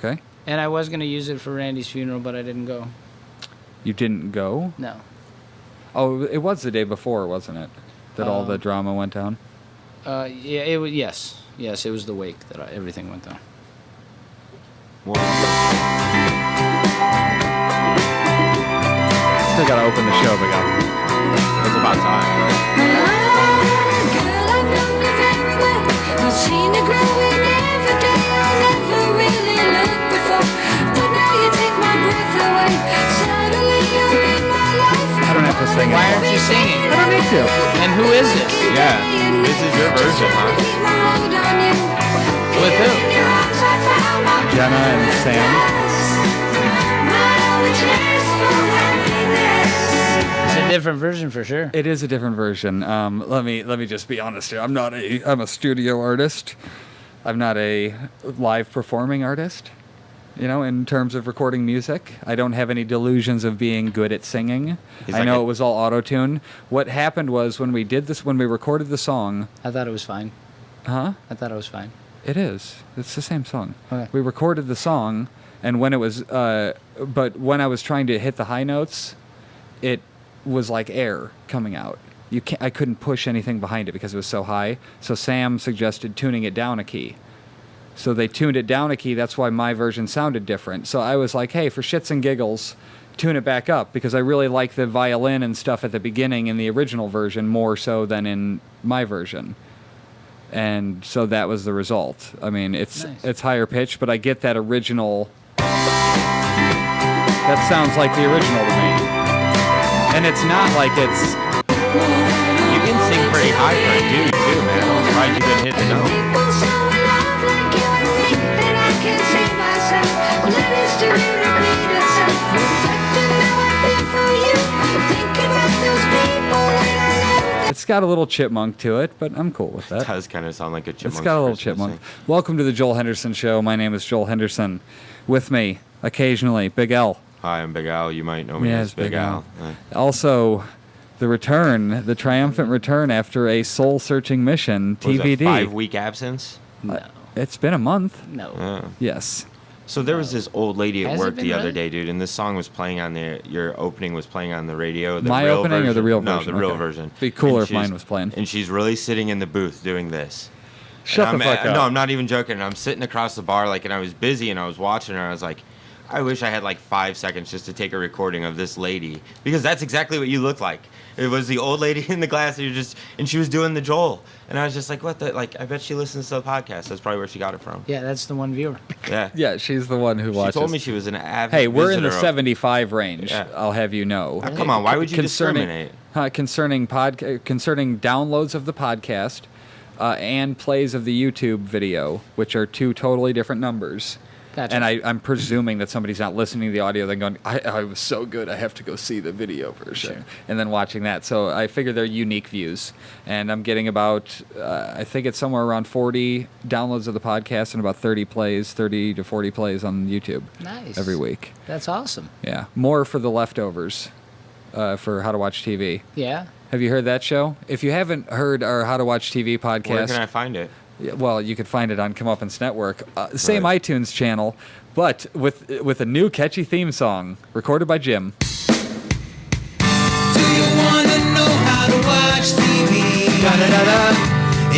Okay. And I was going to use it for Randy's funeral, but I didn't go. You didn't go? No. Oh, it was the day before, wasn't it? That all the drama went down? Yeah, it was, yes. Yes, it was the wake that everything went down. Still gotta open the show, but it's about time. I don't have to sing it. Why aren't you singing? I don't need to. And who is this? Yeah, this is your version, huh? With who? Jenna and Sam. It's a different version for sure. It is a different version. Let me just be honest here. I'm a studio artist. I'm not a live performing artist. You know, in terms of recording music, I don't have any delusions of being good at singing. I know it was all auto-tune. What happened was when we recorded the song. I thought it was fine. Huh? I thought it was fine. It is. It's the same song. Okay. We recorded the song, and when it was, but when I was trying to hit the high notes, it was like air coming out. I couldn't push anything behind it because it was so high. So Sam suggested tuning it down a key. So they tuned it down a key. That's why my version sounded different. So I was like, hey, for shits and giggles, tune it back up, because I really like the violin and stuff at the beginning in the original version more so than in my version. And so that was the result. I mean, it's higher pitched, but I get that original. That sounds like the original to me. And it's not like it's. You can sing pretty high for a dude too, man. I'm surprised you didn't hit the note. It's got a little chipmunk to it, but I'm cool with that. It does kind of sound like a chipmunk. It's got a little chipmunk. Welcome to the Joel Henderson Show. My name is Joel Henderson. With me, occasionally, Big L. Hi, I'm Big Al. You might know me as Big Al. Also, the triumphant return after a soul-searching mission, TVD. Was it 5-week absence? No. It's been a month. No. Yes. So there was this old lady at Has work it been the other really? day, dude, and this song was playing on your opening was playing on the radio. The My real opening version. or the real No, version? the real Okay. version. Be cooler And if mine she's- was playing. And she's really sitting in the booth doing this. Shut the fuck up. No, I'm not even joking. I'm sitting across the bar, and I was busy, and I was watching her. I was like, I wish I had 5 seconds just to take a recording of this lady, because that's exactly what you look like. It was the old lady in the glass, and she was doing the Joel, and I was just like, what the, I bet she listens to the podcast. That's probably where she got it from. Yeah, that's the one viewer. Yeah. Yeah, she's the one who watches. She told me she was an avid Hey, we're in the visitor of- 75 range. Yeah. I'll have you know. Come on, why would you discriminate? Concerning downloads of the podcast and plays of the YouTube video, which are two totally different numbers. Gotcha. And I'm presuming that somebody's not listening to the audio, then going, I was so good, I have to go see the video version. Sure. And then watching that. So I figure they're unique views. And I'm getting about, I think it's somewhere around 40 downloads of the podcast and about 30 to 40 plays on YouTube. Nice. Every week. That's awesome. Yeah. More for the leftovers for How to Watch TV. Yeah. Have you heard that show? If you haven't heard our How to Watch TV podcast. Where can I find it? Well, you can find it on Comeuppance Network. Same Right. iTunes channel, but with a new catchy theme song recorded by Jim. Do you wanna know how to watch TV?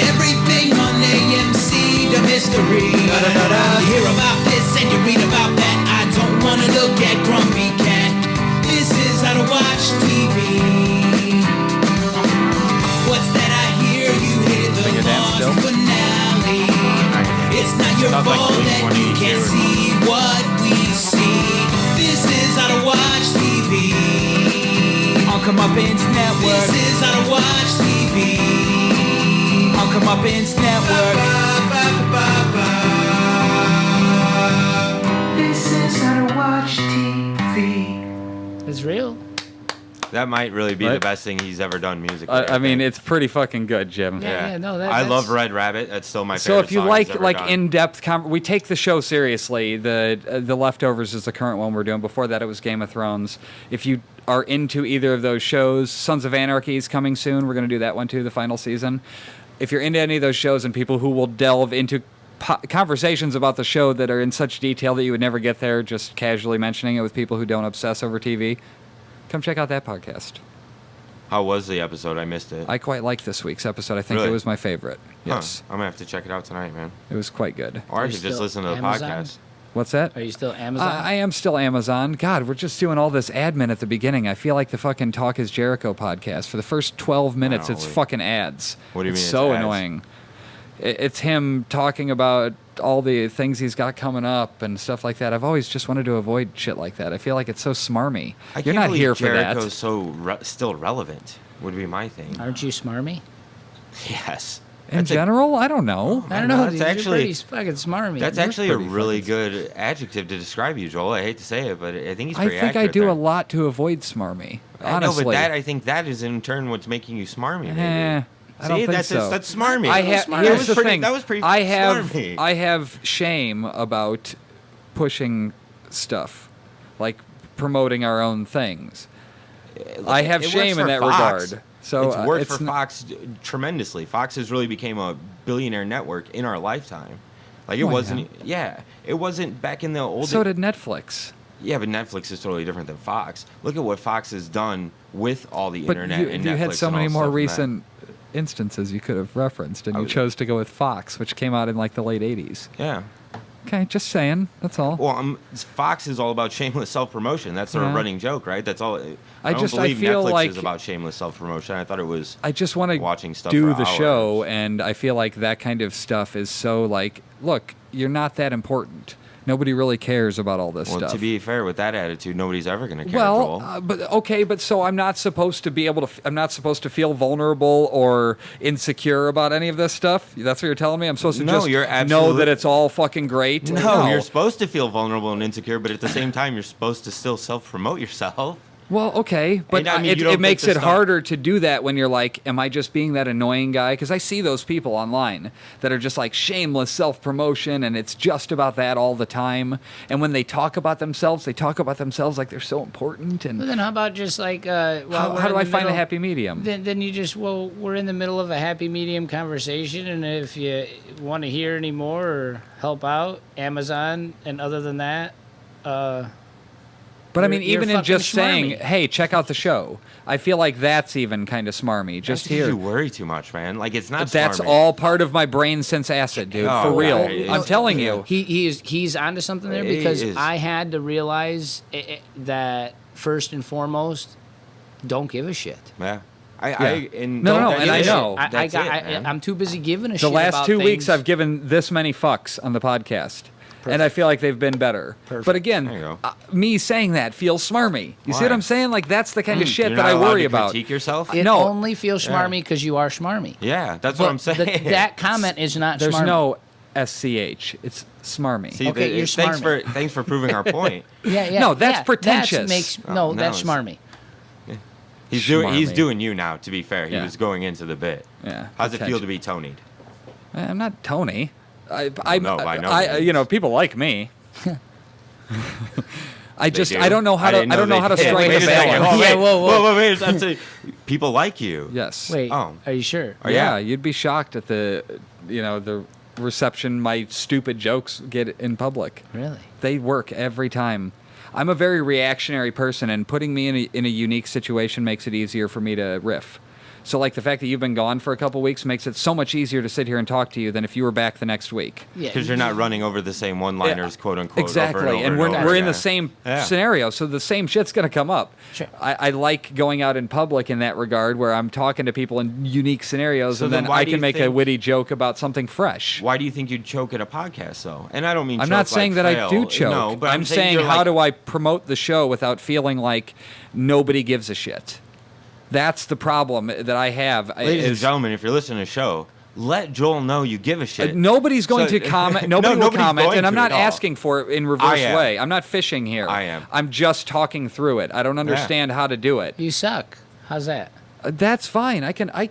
Everything on AMC, the mystery. You hear about this and you read about that. I don't wanna look at Grumpy Cat. This is how to watch TV. What's that I hear? You hear the Sing your dance lost still? finale. It's not your Sounds like fault Blink that you 182 can't or see what we see. This is how to watch TV. On Comeuppance Network. This is how to watch TV. On Comeuppance Network. This is how to watch TV. It's real. That might really be the Right. best thing he's ever done musically. I mean, think. it's pretty fucking good, Jim. Yeah, no, I that's- love Red Rabbit. That's still my So favorite if you song like he's ever done. in-depth, we take the show seriously. The Leftovers is the current one we're doing. Before that, it was Game of Thrones. If you are into either of those shows, Sons of Anarchy is coming soon. We're going to do that one too, the final season. If you're into any of those shows and people who will delve into conversations about the show that are in such detail that you would never get there just casually mentioning it with people who don't obsess over TV, come check out that podcast. How was the episode? I missed it. I quite liked this week's episode. I think Really? it was my favorite. Yes. I'm going to have to check it out tonight, man. It was quite good. Or I you could just still listen to the Amazon? podcast. What's that? Are you still Amazon? I am still Amazon. God, we're just doing all this admin at the beginning. I feel like the fucking Talk is Jericho podcast. For the first 12 minutes, it's wait. fucking ads. What do you it's mean so it's ads? annoying. It's him talking about all the things he's got coming up and stuff like that. I've always just wanted to avoid shit like that. I feel like it's so smarmy. I You're can't not believe here for Jericho's that. so still relevant, would be my thing. Aren't you smarmy? Yes. In That's a- general, I don't know. I don't know. That's You're actually- pretty fucking smarmy. That's You're actually a pretty really fucking- good adjective to describe you, Joel. I hate to say it, but I think he's I pretty think I accurate do there. a lot to avoid smarmy. Honestly. I know, but I think that is in turn what's making you smarmy. Maybe. I don't think that's so. That's smarmy. Here's That the was pretty- thing. That was pretty I have smarmy. I have shame about pushing stuff, like promoting our own things. I have It shame works in for that Fox. regard. So it's worked it's for n- Fox tremendously. Fox has really became a billionaire network in our lifetime. Like it Well, wasn't. Yeah, it wasn't back in the old. So did Netflix. Yeah, but Netflix is totally different than Fox. Look at what Fox has done with all the But internet you, and you Netflix. had so and all many more stuff and that. recent instances you could have referenced, and you Oh. chose to go with Fox, which came out in like the late '80s. Yeah. Okay, just saying. That's all. Well, Fox is all about shameless self-promotion. That's their Yeah. running joke, right? That's all. I don't I believe feel Netflix like- is about shameless self-promotion. I thought it was. I just want watching to stuff do for the show, hours. and I feel like that kind of stuff is so like, look, you're not that important. Nobody really cares about all this Well, stuff. to be fair, with that attitude, nobody's ever going to care, Well, Joel. but so I'm not supposed to be able to. I'm not supposed to feel vulnerable or insecure about any of this stuff. That's what you're telling me. I'm supposed to No, just you're know absolute- that it's all fucking great. No, you're supposed to feel vulnerable and insecure, but at the same time, you're supposed to still self-promote yourself. Well, okay, but And, I mean, you it don't makes think it the stuff- harder to do that when you're like, am I just being that annoying guy? Because I see those people online that are just like shameless self-promotion, and it's just about that all the time. And when they talk about themselves, they talk about themselves like they're so important. Well, And then how about just like how do I find a happy medium? Then you just we're in the middle of a happy medium conversation, and if you want to hear any more or help out, Amazon, and other than that, But I mean, you're even in fucking just saying, schmarmy. "Hey, check out the show," I feel like that's even kind of smarmy. Just That's because here, you worry too much, man. Like it's not. that's smarmy. all part of my brain since acid, dude. Oh, For real, right. I'm telling you. he's onto something there He because is. I had to realize that first and foremost, don't give a shit. Yeah. No, Don't and give I a shit. know. That's it, man. I'm too busy giving a The shit. last about 2 weeks, things. I've given this many fucks on the podcast. And I feel like they've been better. Perfect. But again, There you go. me saying that feels smarmy. You see what Why? I'm saying? Like, that's the kind of shit You're that not I allowed worry to about. Critique yourself. It No. only feels schmarmy because you are schmarmy. Yeah, that's But what I'm saying. that comment is not There's schmarmy. no SCH. It's smarmy. See, Okay, you're thanks smarmy. thanks for proving our point. Yeah. No, that's yeah, pretentious. That's No, that's it's- schmarmy. He's Schmarmy. doing you now. To be fair, he Yeah. was going into the bit. Yeah, How's it feel pretentious. to be Tony'd? I'm not Tony. no, by no I means. you know, people like me. I They just do? I don't know how to didn't I don't know they how to did. strike Wait a a second. balance. Oh, Yeah, wait. whoa. Wait. I'm saying, people like you. Yes. Wait, Oh. are you sure? Oh, yeah, yeah. you'd be shocked at the the reception my stupid jokes get in public. Really? They work every time. I'm a very reactionary person, and putting me in a unique situation makes it easier for me to riff. So, like, the fact that you've been gone for a couple weeks makes it so much easier to sit here and talk to you than if you were back the next week. Yeah. Because you're not running over the same one-liners, quote unquote. Exactly, over and, over and we're over we're in the again. same Yeah. scenario, so the same shit's gonna come up. Sure. I like going out in public in that regard, where I'm talking to people in unique scenarios, So and then then why I do can you make a think- witty joke about something fresh. Why do you think you'd choke at a podcast, though? And I don't mean I'm choke not saying like that fail. I do choke. No, but I'm saying you're how like, do I promote the show without feeling like nobody gives a shit? That's the problem that I have. Ladies and is- gentlemen, if you're listening to the show, let Joel know you give a shit. Nobody's going So- to comment. No, Nobody will nobody's comment, going and I'm to not at all. asking for it in I reverse am. way. I'm not fishing here. I am. I'm just talking through it. I don't understand how to do it. You suck. How's that? That's fine. I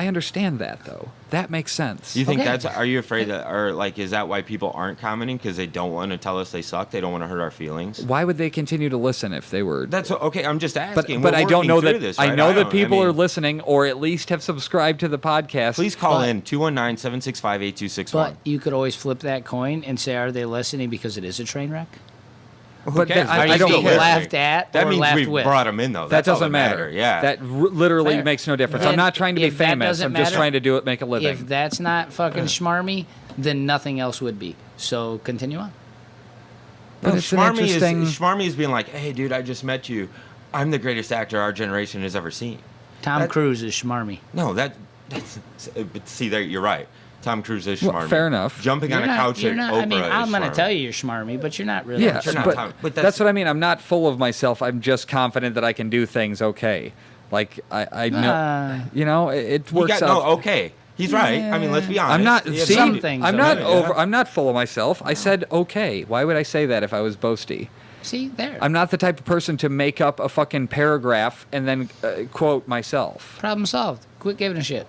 understand that though. That makes sense. You think Okay. are you afraid that, or like, is that why people aren't commenting? Because they don't want to tell us they suck? They don't want to hurt our feelings? Why would they continue to listen if they were? That's okay. I'm just asking. But We're I don't know working that. through this, I right? know that don't- people are mean, listening, or at least have subscribed to the podcast. Please call But- in 219-765-8261. But you could always flip that coin and say, are they listening because it is a train wreck? Who but cares? I Are They're you don't still being care. listening. laughed at That or means laughed we with? brought them in, though. That That's all doesn't matter. Yeah. That literally Fair. makes no difference. Then I'm not trying to be if that famous. doesn't I'm just matter- trying to make a living. If that's not fucking schmarmy, then nothing else would be. So continue on. But No, it's an Schmarmy interesting- Schmarmy is being like, hey, dude, I just met you. I'm the greatest actor our generation has ever seen. Tom That- Cruise is schmarmy. No, that's but see, there you're right. Tom Cruise is Well, schmarmy. fair enough. Jumping on a couch at Oprah I mean, I'm is going to schmarmy. tell you you're schmarmy, but you're not really. Yeah, You're not but, Tom- but that's that's- what I mean. I'm not full of myself. I'm just confident that I can do things okay. Like I know, you know, it You works got, out. no, okay. He's right. I mean, let's be honest. I'm not. Yeah, See, some things I'm are not okay. over. I'm not full of myself. I said okay. Why would I say that if I was boasty? See, there. I'm not the type of person to make up a fucking paragraph and then quote myself. Problem solved. Quit giving a shit.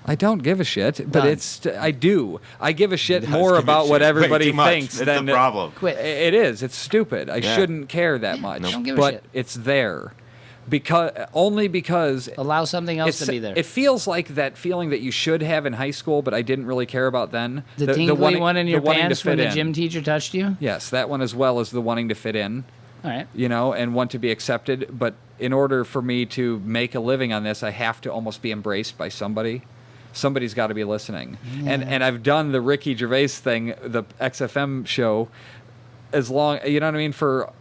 I don't give a shit, but Done. I do. I give a shit does more give a about shit what way everybody too much. thinks It's than the problem. Quit. It is. It's stupid. I Yeah. shouldn't care that much. Don't give a but shit. it's there, because Allow something else it's, to be there. it feels like that feeling that you should have in high school, but I didn't really care about then. the tingly one in your wanting to pants when fit the in. gym teacher touched you? Yes, that one as well as the wanting to fit in. All right. You know, and want to be accepted. But in order for me to make a living on this, I have to almost be embraced by somebody. Somebody's got to be listening. And I've done the Ricky Gervais thing, the XFM show, as long, you know what I mean, for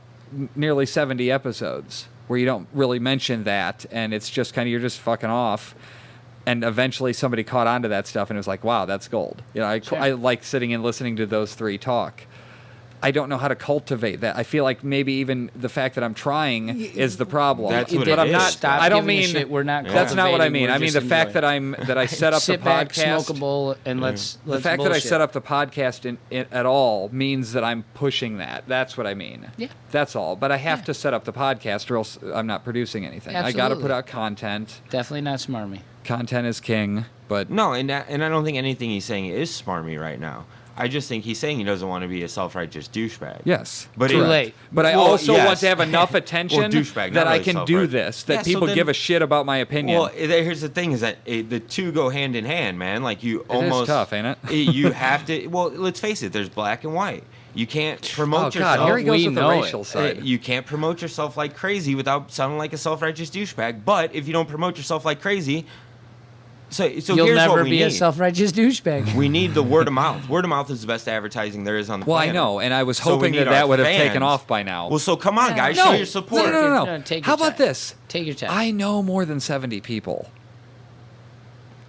nearly 70 episodes, where you don't really mention that, and it's just kind of, you're just fucking off. And eventually somebody caught on to that stuff and it was like, wow, that's gold. You know, Sure. I like sitting and listening to those three talk. I don't know how to cultivate that. I feel like maybe even the fact that I'm trying is the problem. That's You what did it I'm is. not. Stop I don't giving a mean shit. We're not. That's not what I cultivating, mean. we're I mean just the fact enjoying. that I set up Sit the back, podcast. smoke a bowl, and let's The fact that I set up the podcast at all means that I'm pushing that. That's what I mean. Yeah. That's all. But I have Yeah. to set up the podcast, or else I'm not producing anything. I got to put Absolutely. out content. Definitely not smarmy. Content is king. But No, and I don't think anything he's saying is smarmy right now. I just think he's saying he doesn't want to be a self-righteous douchebag. yes, But Too it- late. But I Well, also want yes. to have enough attention Well, douchebag, not that I really can do self-righteous. this. That Yeah, so people then- give a shit about my opinion. Well, here's the thing: is that the two go hand in hand, man. Like you is almost tough, ain't it? You have to. Well, let's face it. There's black and white. You can't promote Oh yourself. God, here he goes We with the know it. racial side. You can't promote yourself like crazy without sounding like a self-righteous douchebag. But if you don't promote yourself like crazy, so You'll here's never what we be need. a self-righteous douchebag. We need the word of mouth. Word of mouth is the best advertising there is on the Well, I planet. know, and I was So we hoping need that our that would have taken fans. off by now. Well, so come on, guys, no, show your support. No. No, take How your about time. this? Take your time. I know more than 70 people.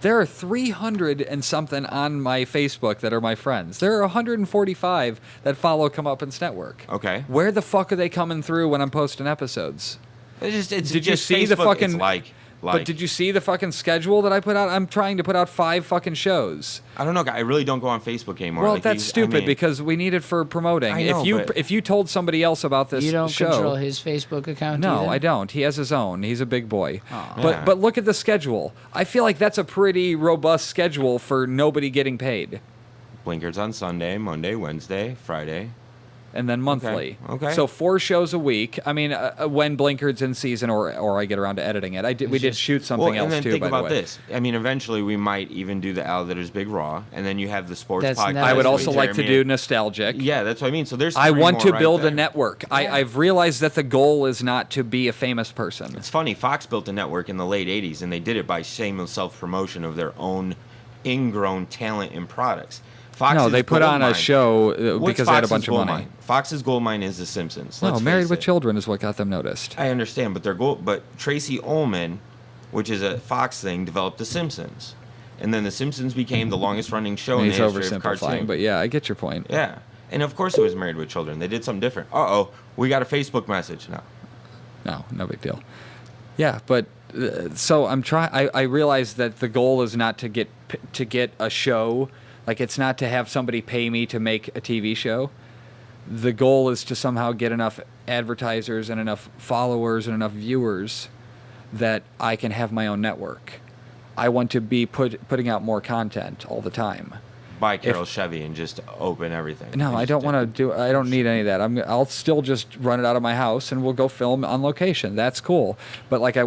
There are 300 and something on my Facebook that are my friends. There are 145 that follow Come Uppance Network. Okay. Where the fuck are they coming through when I'm posting episodes? It's Did you just see the Facebook, fucking? It's like. But did you see the fucking schedule that I put out? I'm trying to put out 5 fucking shows. I don't know, guy. I really don't go on Facebook anymore. Well, Like, that's I stupid mean, because we need it for promoting. I know, if you told somebody else about this you don't show, control his Facebook account. no, either? I don't. He has his own. He's a big boy. Aw. Yeah. But look at the schedule. I feel like that's a pretty robust schedule for nobody getting paid. Blinkers on Sunday, Monday, Wednesday, Friday. And then monthly. Okay. So 4 shows a week. I mean, when Blinker's in season or I get around to editing it. We did just- shoot something Well, else and then too, think by about the way. this. I mean, eventually we might even do the Outlitters Big Raw, and then you have the sports That's podcast. never I would That's also with like to Jeremy do and- nostalgic. Yeah, that's what I mean. So there's. I 3 want more to right build a there. network. Yeah. I've realized that the goal is not to be a famous person. It's funny. Fox built a network in the late '80s, and they did it by shameless self-promotion of their own ingrown talent and products. Fox's No, they put on a goldmine- show What's because they had a Fox's bunch of money. goldmine? Fox's goldmine is The Simpsons. No, Let's Married face with it. Children is what got them noticed. I understand, but but Tracy Ullman, which is a Fox thing, developed The Simpsons, and then The Simpsons became the longest-running show in He's the history of oversimplifying, cartoon. but yeah, I get your point. Yeah, and of course it was Married with Children. They did something different. We got a Facebook message now. No big deal. Yeah, but so I'm trying. I realize that the goal is not to get a show. Like, it's not to have somebody pay me to make a TV show. The goal is to somehow get enough advertisers and enough followers and enough viewers that I can have my own network. I want to be putting out more content all the time. Buy Carroll Chevy and just open everything. No, I don't want to do. I don't need any of that. I'll still just run it out of my house and we'll go film on location. That's cool. But like, I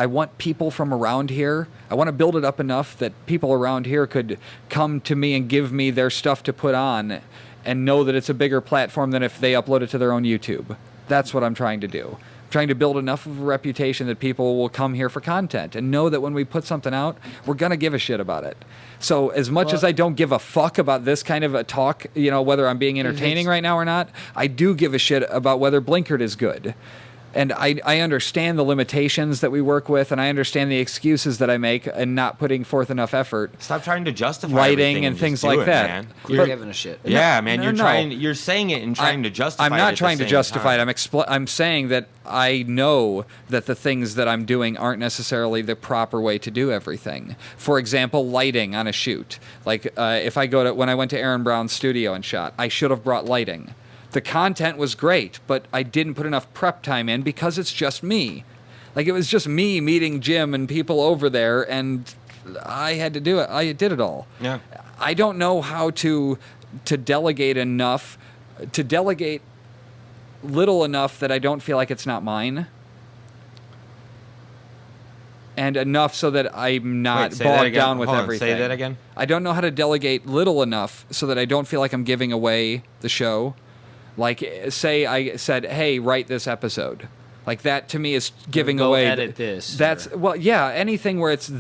want people from around here. I want to build it up enough that people around here could come to me and give me their stuff to put on, and know that it's a bigger platform than if they upload it to their own YouTube. That's what I'm trying to do. I'm trying to build enough of a reputation that people will come here for content and know that when we put something out, we're gonna give a shit about it. So as much as I don't give a fuck about this kind of a talk, whether I'm being entertaining right now or not, I do give a shit about whether Blinkered is good. And I understand the limitations that we work with, and I understand the excuses that I make in not putting forth enough effort. Stop trying to justify lighting everything and just things do like it, that. Man. You're giving a shit. Yeah, man, No. you're saying it and trying to justify it. I'm not at trying the to same justify time. it. I'm saying that I know that the things that I'm doing aren't necessarily the proper way to do everything. For example, lighting on a shoot. Like if I when I went to Aaron Brown's studio and shot, I should have brought lighting. The content was great, but I didn't put enough prep time in because it's just me. Like, it was just me meeting Jim and people over there, and I had to do it. I did it all. Yeah. I don't know how to delegate enough, to delegate little enough that I don't feel like it's not mine, and enough so that I'm not Wait, say that bogged again. down with Hold on, everything. say that again. I don't know how to delegate little enough so that I don't feel like I'm giving away the show. Like, say I said, hey, write this episode. Like, that to me is giving Go away. edit this. That's, well, yeah, anything where it's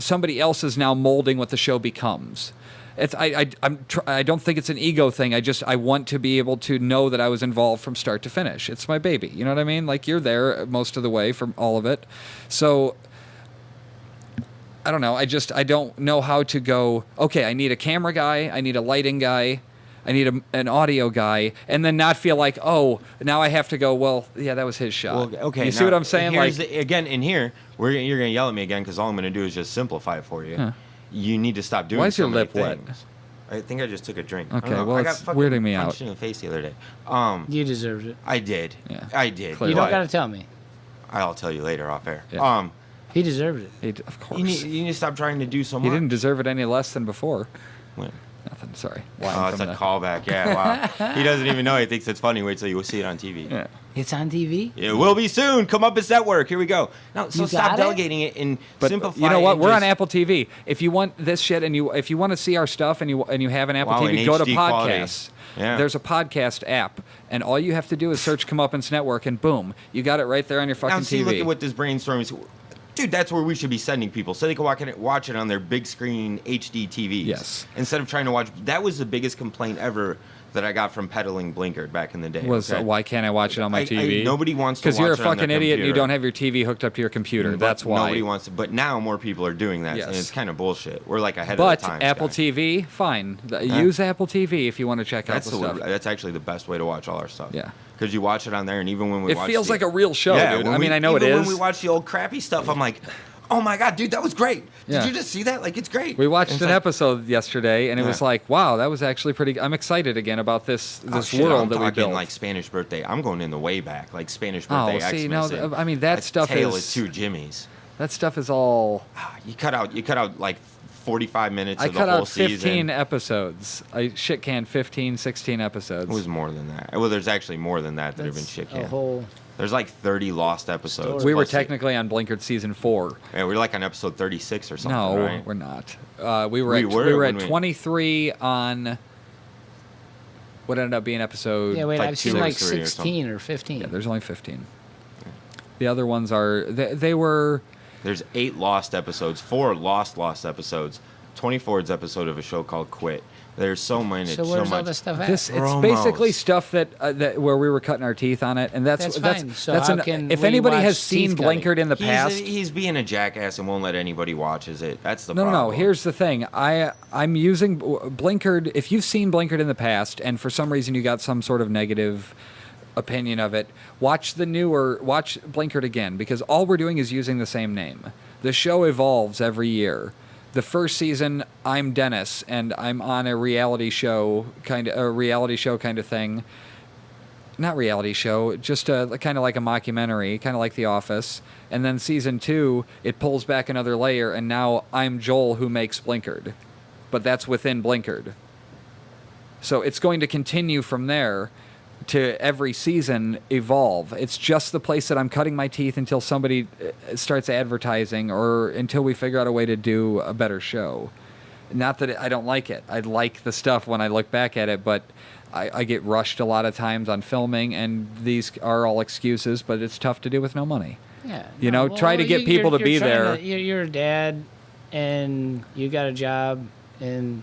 somebody else is now molding what the show becomes. I don't think it's an ego thing. I want to be able to know that I was involved from start to finish. It's my baby. You know what I mean? Like, you're there most of the way from all of it. So, I don't know. I don't know how to go, okay, I need a camera guy. I need a lighting guy. I need an audio guy, and then not feel like, oh, now I have to go, well, yeah, that was his shot. Well, okay. You see what I'm saying? Like, Again, in here, you're going to yell at me again because all I'm going to do is just simplify it for you. Huh. You need to stop doing Why is so your many lip wet? things. I think I just took a drink. Okay, I don't know. well, I got it's fucking weirding me out. punched in the face the other day. You deserved it. I did. Yeah. I did. Clearly. You don't but got to tell me. I'll tell you later off air. Yeah. He deserved it. of course. You need to stop trying to do so much. He didn't deserve it any less than before. When? Nothing, sorry. Oh, it's a callback. Yeah, wow. He doesn't even know. He thinks it's funny. Wait till you see it on TV. Yeah. It's on TV? It will be soon. Come up as network. Here we go. No, so You stop got it? delegating it and But simplify. you know what? and We're on just- Apple TV. If you want this shit and if you want to see our stuff and you have an Apple Wow, TV, in go to HD quality. podcasts. Yeah. There's a podcast app, and all you have to do is search Comeuppance Network, and boom, you got it right there on your fucking Now see, TV. look at what this brainstorm is. Dude, that's where we should be sending people so they can watch it on their big screen HD TVs. Yes. Instead of trying to watch. That was the biggest complaint ever that I got from peddling Blinkered back in the day. was okay? why can't I watch it on my TV? Nobody wants to because you're a watch it on fucking their idiot and you computer. don't have your TV hooked up to your computer. But That's why. Nobody wants to. But now more people are doing that, and Yes. it's kind of bullshit. We're like ahead But of the times. Apple guys. TV, fine. Use Apple TV if you want to check out That's the stuff. that's actually the best way to watch all our stuff. Yeah. Because you watch it on there, and even when we It watch feels the- like a real show, dude. when I mean, I know it even is. when we watch the old crappy stuff, I'm like, oh my god, dude, that was great. Yeah. Did you just see that? Like, it's great. We watched And an it's like, episode yesterday, and it was Yeah. like, wow, that was actually pretty. I'm excited again about this oh, shit, world I'm that we talking built. like Spanish birthday. I'm going in the way back, like Spanish Oh, birthday. see, no, Xmas, and I mean, that stuff Tale is- of Two Jimmies. that stuff is all. You cut out like 45 minutes I of the cut whole out 15 season. episodes. I shit canned 15, 16 episodes. It was more than that. Well, there's actually more than that have been That's shit a canned. whole. There's like 30 lost episodes. We were plus the- technically on Blinkered season 4. Yeah, we're like on episode 36 or something. No, right? we're not. We were We at, were we were when at we- 23 on what ended up being episode. Yeah, wait, like I've seen 2 or like 3 or 16 or 15. Yeah, there's only 15. The other ones are they were. There's 8 lost episodes, 4 lost episodes, 24's episode of a show called Quit. There's so many. So so where's all much. this stuff at? This it's Promos. basically stuff that where we were cutting our teeth on it, and That's fine. So that's how can if we anybody watch has seen teeth cutting? Blinkered in the past. He's being a jackass and won't let anybody watches it. That's the No, problem. Here's the thing. I'm using Blinkered. If you've seen Blinkered in the past, and for some reason you got some sort of negative opinion of it, watch Blinkered again, because all we're doing is using the same name. The show evolves every year. The first season, I'm Dennis, and I'm on a reality show kind of thing. not reality show, just kind of like a mockumentary, kind of like The Office. And then season 2, it pulls back another layer, and now I'm Joel who makes Blinkered. But that's within Blinkered. So it's going to continue from there to every season evolve. It's just the place that I'm cutting my teeth until somebody starts advertising or until we figure out a way to do a better show. Not that I don't like it. I like the stuff when I look back at it, but I get rushed a lot of times on filming, and these are all excuses, but it's tough to do with no money. Yeah. You know, try to get people to be there. You're a dad, and you got a job, and...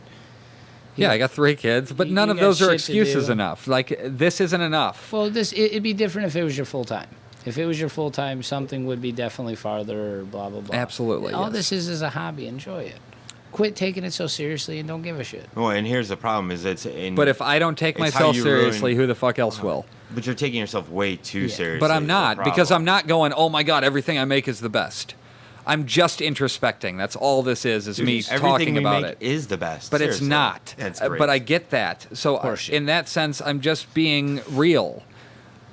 Yeah, I got 3 kids, but none of those are excuses enough. Like, this isn't enough. Well, it'd be different if it was your full-time. If it was your full-time, something would be definitely farther, blah, blah, blah. Absolutely, All yes. this is a hobby. Enjoy it. Quit taking it so seriously and don't give a shit. Well, and here's the problem: is But if I don't take it's how myself you seriously, ruin- who the fuck else will? But you're taking yourself way too seriously. But I'm is the not, because problem. I'm not going, oh my God, everything I make is the best. I'm just introspecting. That's all this is Dude, me everything talking we about make it. is the best. But Seriously. it's not. That's But great. I get that. So Horseshit. in that sense, I'm just being real.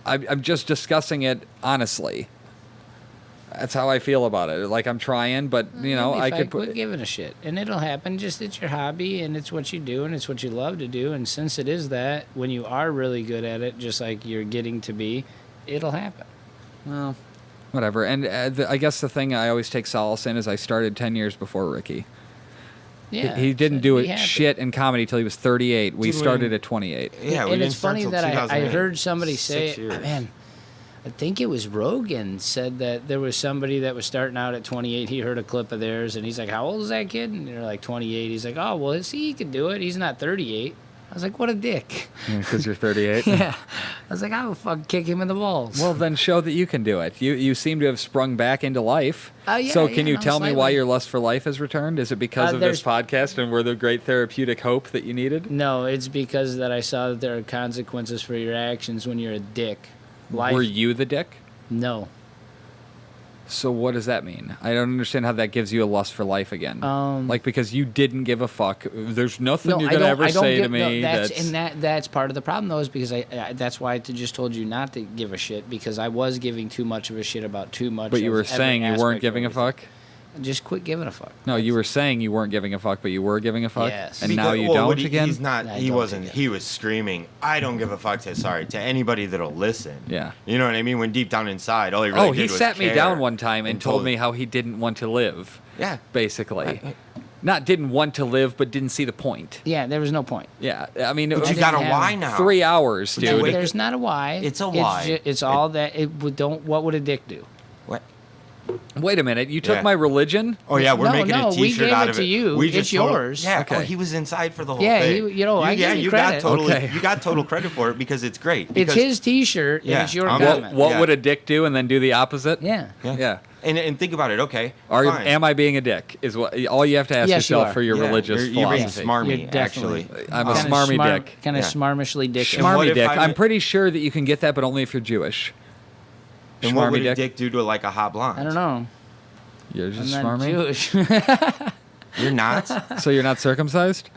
I'm just discussing it honestly. That's how I feel about it. Like, I'm trying, but, you know, I could Quit put... giving a shit. And it'll happen. Just it's your hobby, and it's what you do, and it's what you love to do. And since it is that, when you are really good at it, just like you're getting to be, it'll happen. Well, whatever. And I guess the thing I always take solace in is I started 10 years before Ricky. Yeah. He didn't so do be it happy. shit in comedy till he was 38. We Dude, started at 28. Yeah, we And didn't it's start funny till that I 2008. heard somebody 6 say, years. man, I think it was Rogan said that there was somebody that was starting out at 28. He heard a clip of theirs, and he's like, how old is that kid? And they're like 28. He's like, oh, well, see, he could do it. He's not 38. I was like, what a dick. Because you're 38? Yeah. I was like, I would fucking kick him in the balls. Well, then show that you can do it. You seem to have sprung back into life. Yeah, So can you no, tell me why slightly. your lust for life has returned? Is it because of this podcast and we're the great therapeutic hope that you needed? No, it's because that I saw that there are consequences for your actions when you're a dick. Life, Were you the dick? No. So what does that mean? I don't understand how that gives you a lust for life again. Like, because you didn't give a fuck. There's nothing you're going to ever say to me that's part of the problem, though, is because that's why I just told you not to give a shit, because I was giving too much of a shit about too much. But you of were every saying you aspect weren't of giving a everything. fuck? Just quit giving a fuck. No, you were saying you weren't giving a fuck, but you were giving a fuck? Yes. And now you well, don't what again? He's not. I He don't wasn't. again. He was screaming, "I don't give a fuck." To anybody that'll listen. Yeah. You know what I mean? When deep down inside, all he really Oh, did he was sat me care down one time and told told- me how he didn't want to live. Yeah. Basically. Not didn't want to live, but didn't see the point. Yeah, there was no point. Yeah, I mean, But it you was got a have why now? 3 hours, But you dude. wait- There's not a why. It's a why. It's all that. What would a dick do? What? Wait a minute, you took Yeah. my religion? Oh yeah, we're No, making no, a we T-shirt gave out it of to it. you. We It's just total- yours. Yeah. Okay. Oh, he was inside for the whole Yeah, thing. I give you got credit. totally. Okay. You got total credit for it because it's great. It's Because- his T-shirt, Yeah, and it's your I'm- comment. What Yeah. would a dick do and then do the opposite? Yeah. Yeah. And think about it. Okay. Am fine. I being a dick? Is what all you have to ask Yes, you yourself are. for your Yeah, religious you're being philosophy. smarmy, You're definitely- actually. I'm a Kinda smarmy dick. Kind of Yeah. smarmishly dick. And what Smarmy if dick. I'm- I'm pretty sure that you can get that, but only if you're Jewish. And what Schmarmy would a dick? dick do to like a hot blonde? I don't know. You're I'm just not smarmy? Jewish. You're not. So you're not circumcised?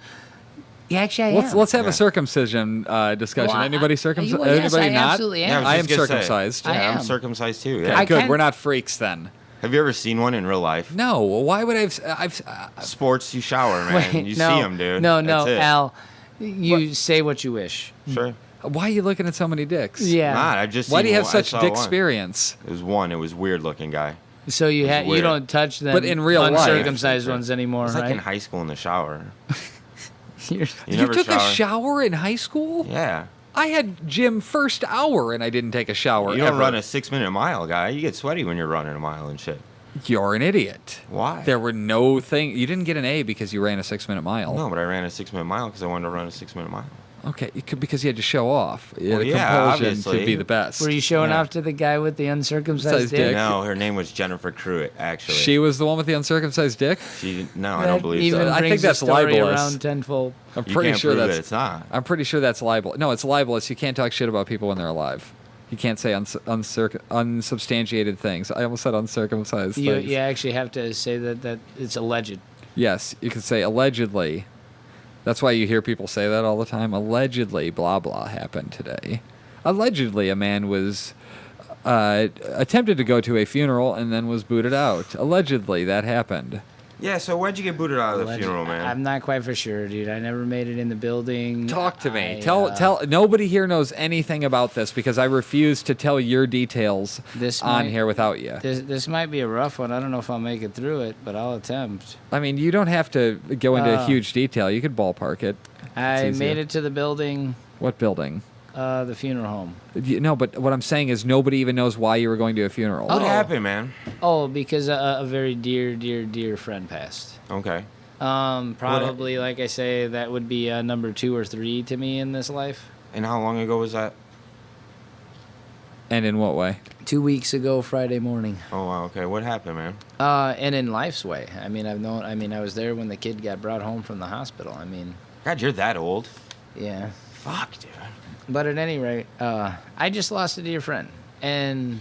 Yeah, actually, I am. Let's have Yeah. a circumcision discussion. Well, Anybody circumcised? yes, Anybody I not? absolutely am. Yeah, was I just am gonna say. circumcised. I Yeah, I'm am. circumcised too. Okay, Yeah. I good. can- We're not freaks then. Have you ever seen one in real life? No. Why would I've Sports, you shower, man. Wait, you no, see them, dude. No, That's it. Al. You say what you wish. Sure. why are you looking at so many dicks? Yeah. Not. I just. Why do seen you have one- I such saw dick one. experience? It was one. It was weird looking guy. So you It's you weird. don't touch them, But in real life- uncircumcised ones anymore, It was like right? in high school in the shower. You're- You, You never took shower? a shower in high school? Yeah. I had gym first hour and I didn't take a shower. You don't ever. run a 6-minute mile, guy. You get sweaty when you're running a mile and shit. You're an idiot. Why? There were no thing. You didn't get an A because you ran a 6-minute mile. No, but I ran a 6-minute mile because I wanted to run a 6-minute mile. Okay, because you had to show off. You had Well, a yeah, compulsion obviously. to be the best. Were you showing Yeah. off to the guy with the uncircumcised Sized dick? dick. No, her name was Jennifer Pruitt, actually. She was the one with the uncircumcised dick. No, I That don't believe even so. I think brings the that's story libelous. around tenfold. I'm You pretty can't sure prove that's. it. It's not. I'm pretty sure that's libel. No, it's libelous. You can't talk shit about people when they're alive. You can't say unsubstantiated things. I almost said uncircumcised You things. actually have to say that it's alleged. Yes, you can say allegedly. That's why you hear people say that all the time. Allegedly, blah blah happened today. Allegedly, a man was attempted to go to a funeral and then was booted out. Allegedly, that happened. Yeah, so why'd you get booted out of the funeral, man? I'm not quite for sure, dude. I never made it in the building. Talk to me. Tell. Nobody here knows anything about this because I refuse to tell your details here without you. This might be a rough one. I don't know if I'll make it through it, but I'll attempt. I mean, you don't have to go into huge detail. You could ballpark it. I made it to the building. What building? The funeral home. No, but what I'm saying is nobody even knows why you were going to a funeral. What happened, man? Oh, because a very dear friend passed. Okay. Probably, like I say, that would be number 2 or 3 to me in this life. And how long ago was that? And in what way? 2 weeks ago, Friday morning. Oh, wow, okay. What happened, man? And in life's way. I mean, I was there when the kid got brought home from the hospital. I mean, God, you're that old. Yeah. Fuck, dude. But at any rate, I just lost a dear friend, and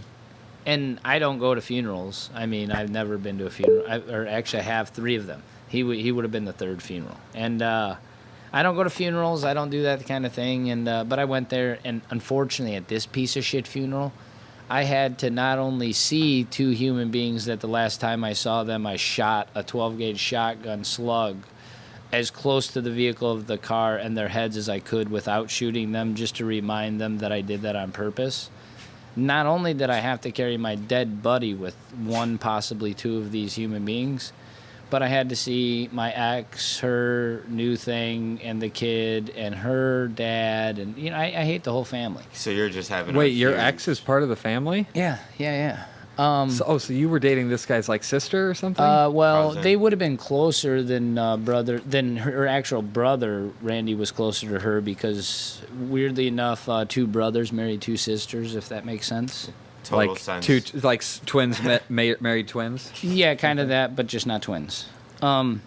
I don't go to funerals. I mean, I've never been to a funeral, or actually, I have 3 of them. He would have been the 3rd funeral, and I don't go to funerals. I don't do that kind of thing. And but I went there, and unfortunately, at this piece of shit funeral, I had to not only see 2 human beings that the last time I saw them, I shot a 12-gauge shotgun slug as close to the vehicle of the car and their heads as I could without shooting them, just to remind them that I did that on purpose. Not only did I have to carry my dead buddy with 1, possibly 2 of these human beings, but I had to see my ex, her new thing, and the kid, and her dad, and I hate the whole family. So you're just having Wait, your ex is part of the family? Yeah. So you were dating this guy's like sister or something? Well, Cousin. they would have been closer than her actual brother. Randy was closer to her because, weirdly enough, 2 brothers married 2 sisters, if that makes sense. Total like sense. Twins married twins. Yeah, kind of that, but just not twins. So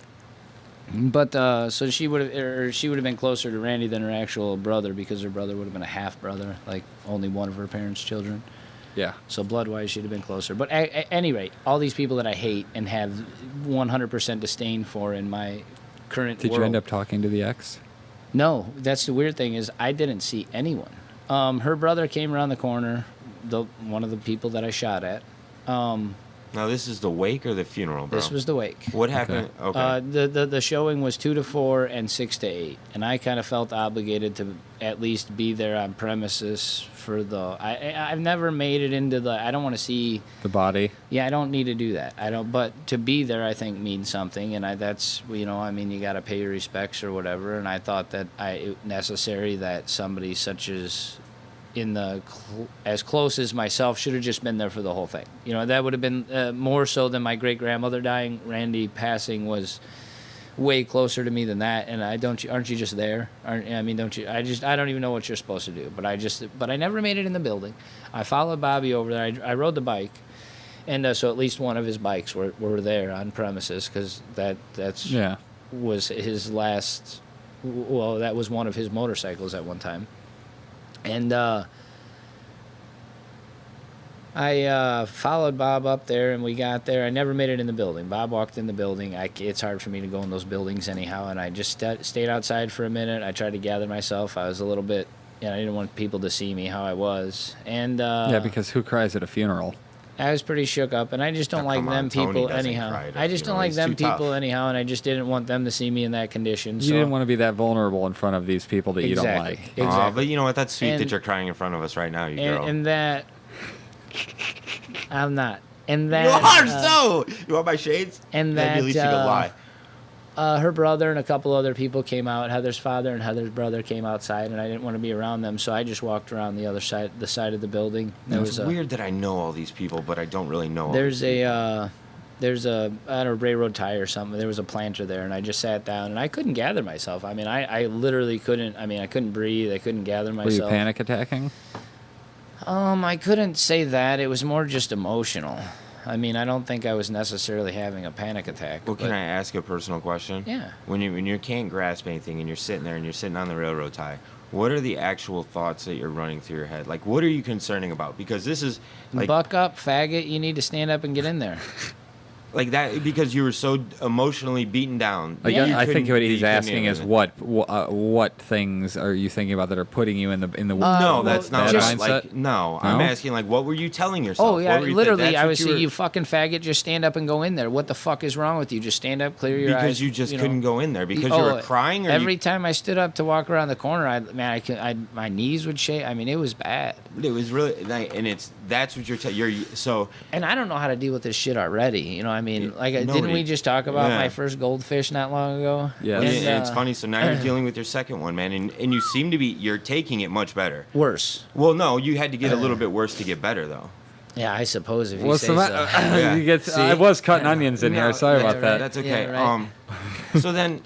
she would have been closer to Randy than her actual brother because her brother would have been a half brother, like only one of her parents' children. Yeah. So blood-wise, she'd have been closer. But at any rate, all these people that I hate and have 100% disdain for in my current Did world. you end up talking to the ex? No. That's the weird thing is I didn't see anyone. Her brother came around the corner, one of the people that I shot at. Now, this is the wake or the funeral, bro? This was the wake. What happened? Okay. The showing was 2 to 4 and 6 to 8, and I kind of felt obligated to at least be there on premises for the. I've never made it into the. I don't want to see the body. Yeah, I don't need to do that. I don't. But to be there, I think means something, and that's I mean, you got to pay your respects or whatever. And I thought that it necessary that somebody such as as close as myself should have just been there for the whole thing. That would have been more so than my great grandmother dying. Randy passing was way closer to me than that. And aren't you just there? Don't you? I don't even know what you're supposed to do. But I never made it in the building. I followed Bobby over there. I rode the bike, and so at least one of his bikes were there on premises because was his last. Well, that was one of his motorcycles at one time. And I followed Bob up there, and we got there. I never made it in the building. Bob walked in the building. It's hard for me to go in those buildings anyhow, and I just stayed outside for a minute. I tried to gather myself. I was a little bit, I didn't want people to see me how I was. And yeah, because who cries at a funeral? I was pretty shook up, and I just don't like them people anyhow. I just don't like them people anyhow, and I just didn't want them to see me in that condition. You didn't want to be that vulnerable in front of these people that you don't like. Exactly. But you know what? That's sweet that you're crying in front of us right now, you girl. And that... I'm not. And that... You are so! You want my shades? And that... Maybe at least you could lie. Her brother and a couple other people came out. Heather's father and Heather's brother came outside, and I didn't want to be around them, so I just walked around the other side, the side of the building. It's weird that I know all these people, but I don't really know. There's a railroad tie or something. There was a planter there, and I just sat down, and I couldn't gather myself. I mean, I literally couldn't. I mean, I couldn't breathe. I couldn't gather myself. Were you panic attacking? I couldn't say that. It was more just emotional. I mean, I don't think I was necessarily having a panic attack. Well, can I ask a personal question? Yeah. When you can't grasp anything and you're sitting there and you're sitting on the railroad tie, what are the actual thoughts that you're running through your head? Like, what are you concerning about? Because this is like... Buck up, faggot. You need to stand up and get in there. Like that because you were so emotionally beaten down. Like, Yeah. I think what he's you couldn't asking is even- what things are you thinking about that are putting you in the No, well, that's not just- like no. I'm No? asking like what were you telling yourself? Oh yeah, What were you literally, that's I what would you say, were- you fucking faggot, just stand up and go in there. What the fuck is wrong with you? Just stand up, clear your eyes. because you just know. couldn't go in there because you were crying or every time I stood up to walk around the corner, my knees would shake. I mean, it was bad. it was really like, and that's what you're so And I don't know how to deal with this shit already. You know, I mean, like, didn't nobody- we just talk about Yeah. my first goldfish not long ago? Yes. and it's funny. So now you're dealing with your second one, man, and you seem to be you're taking it much better. Worse. Well, no, you had to get a little bit worse to get better though. Yeah, I suppose if you What's say the so. Yeah. you get, See? I was cutting onions in No, here. Sorry that's about that. That's okay. Yeah, right. So then,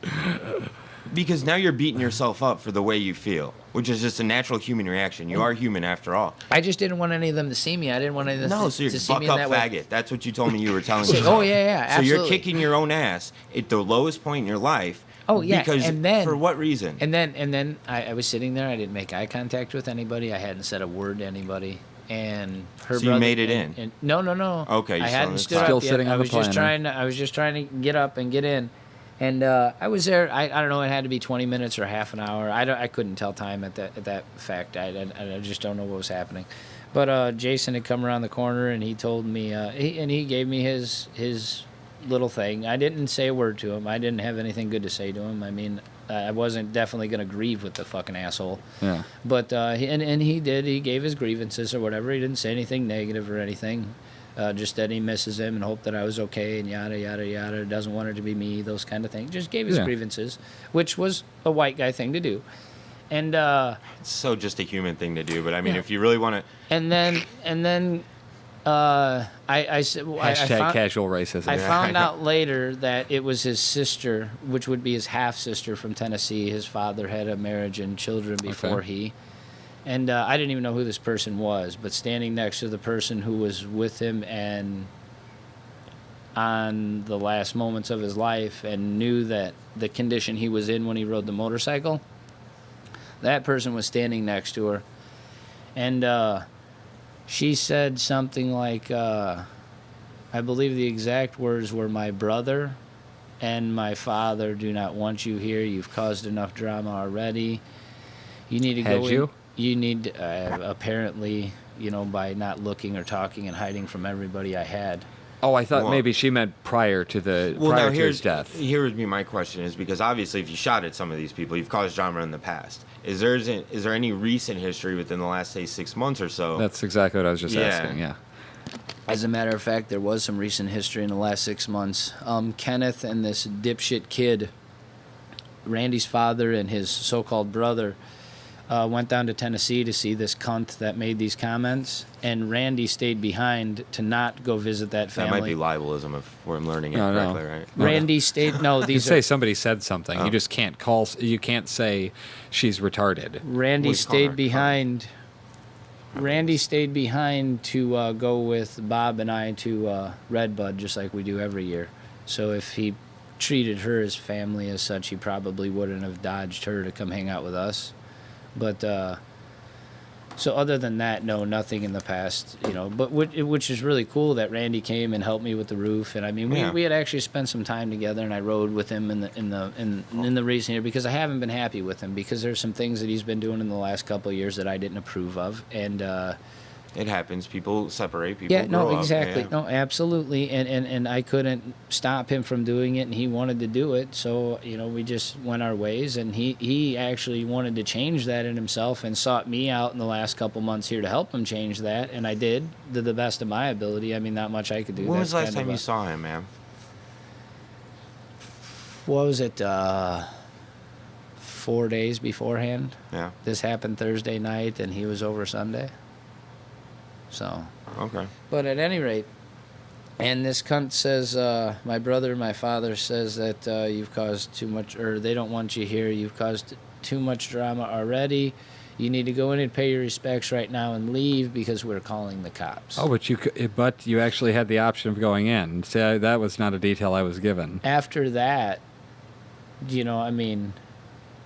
because now you're beating yourself up for the way you feel, which is just a natural human reaction. You are human after all. I just didn't want any of them to see me. I didn't want any of them No, so you're to see buck me in up that way. faggot. That's what you told me you were telling So- yourself. oh, yeah, So you're absolutely. kicking your own ass at the lowest point in your life. Oh, yeah, Because and then- for what reason? And then I was sitting there. I didn't make eye contact with anybody. I hadn't said a word to anybody. And her So you brother made it and- in? and- no. Okay, you I still hadn't on the stood clock. up Still yet. sitting on I the was just planner. I was just trying to get up and get in. And I was there. I don't know. It had to be 20 minutes or half an hour. I couldn't tell time at that fact. I just don't know what was happening. But Jason had come around the corner and he told me. He gave me his little thing. I didn't say a word to him. I didn't have anything good to say to him. I mean, I wasn't definitely going to grieve with the fucking asshole. Yeah. But he did. He gave his grievances or whatever. He didn't say anything negative or anything. Just that he misses him and hoped that I was okay and yada yada yada. Doesn't want it to be me. Those kind of things. Just gave his Yeah. grievances, which was a white guy thing to do. And It's so just a human thing to do. But I mean, Yeah. if you really want to, then I said I Hashtag found, casual racism. I Yeah, found I know. out later that it was his sister, which would be his half sister from Tennessee. His father had a marriage and children before Okay. he. And I didn't even know who this person was, but standing next to the person who was with him and on the last moments of his life and knew that the condition he was in when he rode the motorcycle, that person was standing next to her. And she said something like, I believe the exact words were, "My brother and my father do not want you here. You've caused enough drama already. You need to Had go you? in." You need, apparently, by not looking or talking and hiding from everybody I had. Oh, I thought Well- maybe she meant prior to his death. Here would be my question: is because obviously, if you shot at some of these people, you've caused drama in the past. Is there any recent history within the last, say, 6 months or so? That's exactly what I was just Yeah. asking. Yeah. As a matter of fact, there was some recent history in the last 6 months. Kenneth and this dipshit kid, Randy's father and his so-called brother, went down to Tennessee to see this cunt that made these comments, and Randy stayed behind to not go visit that that family. might be libalism if we're learning it No, no. correctly, right? Randy stayed. No, You these say are. somebody said something. Oh. You just can't you can't say she's retarded. Randy Well, stayed Connor. behind. Randy stayed behind to go with Bob and I to Redbud, just like we do every year. So if he treated her as family as such, he probably wouldn't have dodged her to come hang out with us. But so other than that, no, nothing in the past, But which is really cool that Randy came and helped me with the roof, and I mean Yeah. we had actually spent some time together, and I rode with him in the recent year because I haven't been happy with him because there's some things that he's been doing in the last couple of years that I didn't approve of, and It happens. People separate. People yeah, no, grow up, exactly, yeah. no, absolutely, and I couldn't stop him from doing it, and he wanted to do it, so we just went our ways, and he actually wanted to change that in himself and sought me out in the last couple months here to help him change that, and I did to the best of my ability. I mean, not much I could do. When was the That's last kind time of you saw him, man? What was it? 4 days beforehand. Yeah. This happened Thursday night, and he was over Sunday. So. Okay. But at any rate, and this cunt says, my brother and my father says that you've caused too much, or they don't want you here. You've caused too much drama already. You need to go in and pay your respects right now and leave because we're calling the cops. Oh, but you actually had the option of going in. See, that was not a detail I was given. After that, I mean,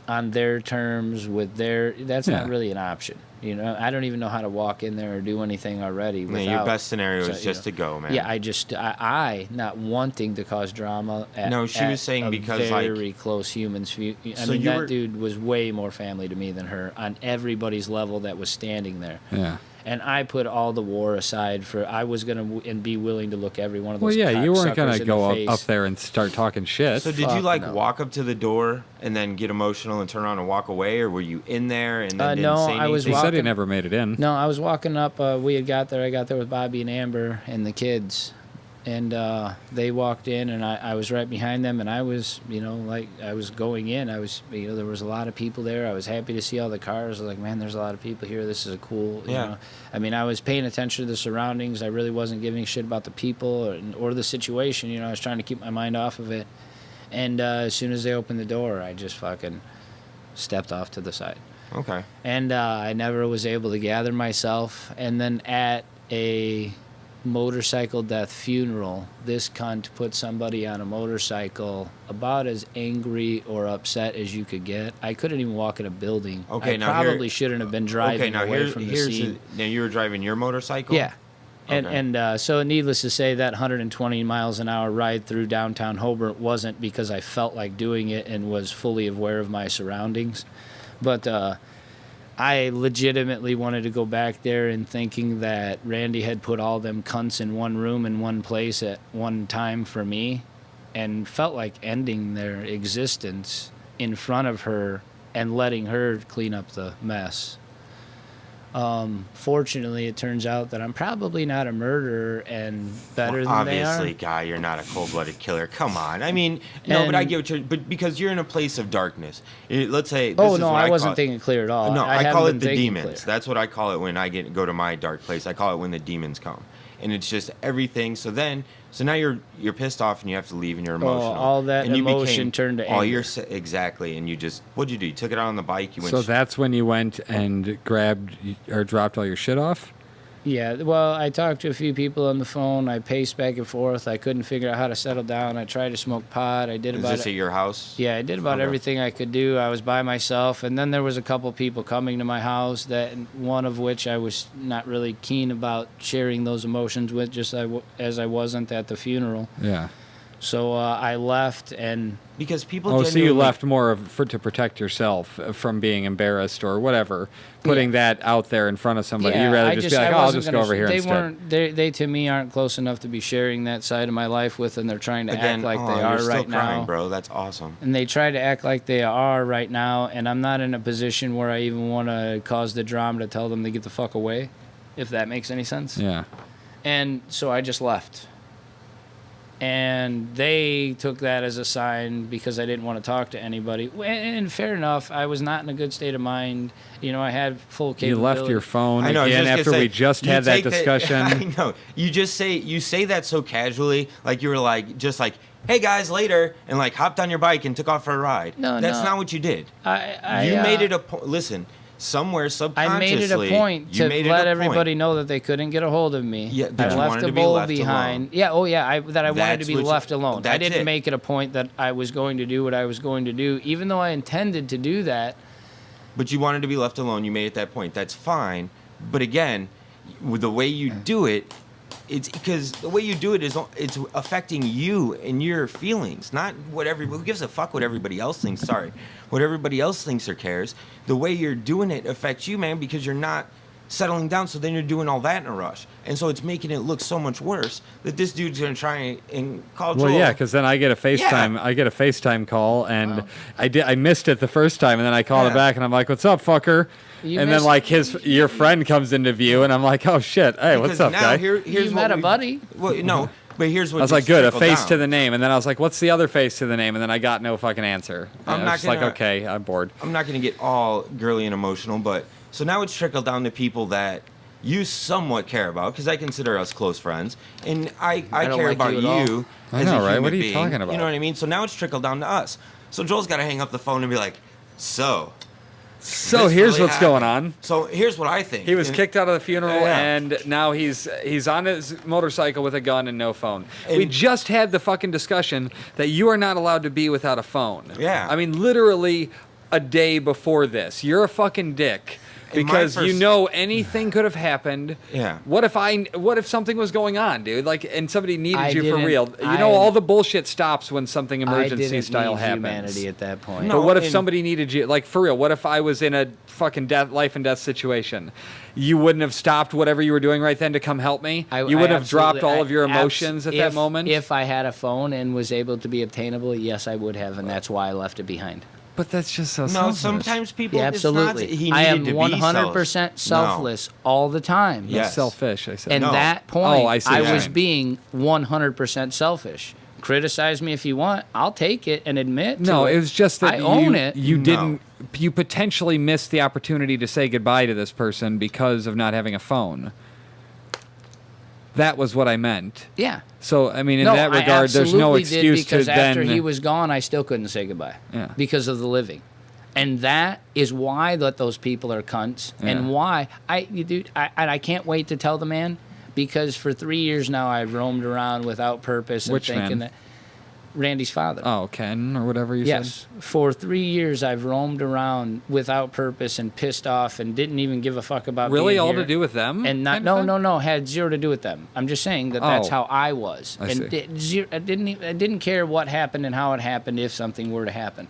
on their terms with their. That's Yeah. not really an option. You know, I don't even know how to walk in there or do anything already. Man, your best scenario is just to go, man. Yeah, I not wanting to cause drama. No, she was saying a because, like- very close humans. I So mean, you that were- dude was way more family to me than her on everybody's level that was standing there. Yeah. And I put all the war aside for I was gonna and be willing to look every one of Well, those. yeah, you weren't cocksuckers gonna in go the up face. there and start talking shit. So did you Fuck like no. walk up to the door and then get emotional and turn around and walk away, or were you in there and then didn't no, say anything? I was he said he walking- never made it in. No, I was walking up. We had got there. I got there with Bobby and Amber and the kids, and they walked in, and I was right behind them, and I was, like I was going in. I was, there was a lot of people there. I was happy to see all the cars. I was like, man, there's a lot of people here. This is a cool. You Yeah. know. I mean, I was paying attention to the surroundings. I really wasn't giving a shit about the people or the situation. I was trying to keep my mind off of it. And as soon as they opened the door, I just fucking stepped off to the side. Okay. And I never was able to gather myself. And then at a motorcycle death funeral, this cunt put somebody on a motorcycle about as angry or upset as you could get. I couldn't even walk in a building. Okay, I now here- probably shouldn't have been driving Okay, now away from the here's scene. now you were driving your motorcycle? Yeah. And Okay. and so needless to say, that 120 miles an hour ride through downtown Hobart wasn't because I felt like doing it and was fully aware of my surroundings. But I legitimately wanted to go back there and thinking that Randy had put all them cunts in one room in one place at one time for me, and felt like ending their existence in front of her and letting her clean up the mess. Fortunately, it turns out that I'm probably not a murderer and better Well, than they are. obviously, guy, you're not a cold-blooded killer. Come on. I mean, no, but I And- get what you're. But because you're in a place of darkness. Let's say. This Oh is no, what I call wasn't it. thinking clear at all. No, I haven't call been it the thinking demons. clear. That's what I call it when I go to my dark place. I call it when the demons come, and it's just everything. So now you're pissed off and you have to leave and you're emotional. all that and you emotion turned to all anger. exactly, and you just what'd you do? You took it out on the bike. You went. So that's when you went and grabbed or dropped all your shit off? Yeah, well, I talked to a few people on the phone. I paced back and forth. I couldn't figure out how to settle down. I tried to smoke pot. I did Is about this at your house? Yeah, I did about Okay. everything I could do. I was by myself, and then there was a couple people coming to my house. That one of which I was not really keen about sharing those emotions with, just as I wasn't at the funeral. Yeah. So I left, and Because people. Oh, so you genuinely- left more to protect yourself from being embarrassed or whatever, putting that out there in front of somebody. You'd rather just be like, oh, I'll wasn't just go gonna over here they instead. weren't. They to me aren't close enough to be sharing that side of my life with, and they're trying to Again, act like oh, they you're are still right crying, now. bro. That's awesome. And they try to act like they are right now, and I'm not in a position where I even want to cause the drama to tell them to get the fuck away, if that makes any sense. Yeah. And so I just left. And they took that as a sign because I didn't want to talk to anybody. And fair enough, I was not in a good state of mind. I had full You capability. left your phone I know, I was again just gonna after say, we just you had that take discussion. I know. You say that so casually, like you were like just like, hey guys, later, and like hopped on your bike and took off for a ride. No, that's no. not what you did. I You made it a point. Listen, somewhere I subconsciously, made it a point you to made it let a everybody point. know that they couldn't get a hold of me. Yeah, that I you left wanted the to be bull left behind. alone. Yeah, oh yeah, that I wanted That's to be what you- left alone. I that's didn't it. make it a point that I was going to do what I was going to do, even though I intended to do that. But you wanted to be left alone. You made it that point. That's fine. But again, with the way you do it, it's because the way you do it is it's affecting you and your feelings, not what everybody. Who gives a fuck what everybody else thinks? Sorry, what everybody else thinks or cares. The way you're doing it affects you, man, because you're not settling down. So then you're doing all that in a rush, and so it's making it look so much worse that this dude's gonna try and call Well, Joel. yeah, because then I get a FaceTime. Yeah. I get a FaceTime call, and I missed it the first time, and then I called it Yeah. back, and I'm like, "What's up, fucker?" You and then missed- like your friend comes into view, and I'm like, "Oh shit, hey, what's Because up, now guy?" here's You what met a we- buddy. Well, no, but here's what I was just like, "Good, a trickled face down. to the name," and then I was like, "What's the other face to the name?" And then I got no fucking answer. I'm And I not was just like, gonna- "Okay, I'm bored." I'm not going to get all girly and emotional, but so now it's trickled down to people that you somewhat care about, because I consider us close friends, and I don't care like about you at all. you I as know, a right? human What are you being. talking about? You know what I mean? So now it's trickled down to us. So Joel's got to hang up the phone and be like, so So this here's really what's going happened. on. So here's what I think. He was And- kicked out of the funeral, Yeah. and now he's on his motorcycle with a gun and no phone. We And- just had the fucking discussion that you are not allowed to be without a phone. Yeah. I mean, literally a day before this. You're a fucking dick. In my Because first- you know anything could have happened. Yeah. What if something was going on, dude? Like, and somebody needed I you for didn't- real? You know, all the bullshit stops when something I emergency didn't style need happens. humanity at that point. No. But what if and- somebody needed you? Like, for real, what if I was in a fucking life and death situation? You wouldn't have stopped whatever you were doing right then to come help me? You would have dropped all of your emotions at that moment? If I had a phone and was able to be obtainable, yes, I would have, and that's why I left it behind. But that's just so No, selfish. sometimes people. Yeah, it's not- absolutely. he I am needed to be 100% selfless all the time. That's Yes. selfish, I said. And No. that point, Oh, I see I what you're was saying. being 100% selfish. Criticize me if you want. I'll take it and admit to No, it. it was just that I own it. You No. didn't. You potentially missed the opportunity to say goodbye to this person because of not having a phone. That was what I meant. Yeah. So I mean, in No, that I regard, there's no absolutely did excuse to because after then. he was gone, I still couldn't say goodbye. Yeah. Because of the living. And that is why that those people are cunts, and Yeah. why I can't wait to tell the man, because for 3 years now I've roamed around without purpose and Which thinking man? that Randy's father. Oh, Ken or whatever you said. Yes, for 3 years I've roamed around without purpose and pissed off and didn't even give a fuck about Really, being all here. to do with them? And not kind of thing? no had zero to do with them. I'm just saying that that's Oh. how I was. I and see. I didn't care what happened and how it happened if something were to happen.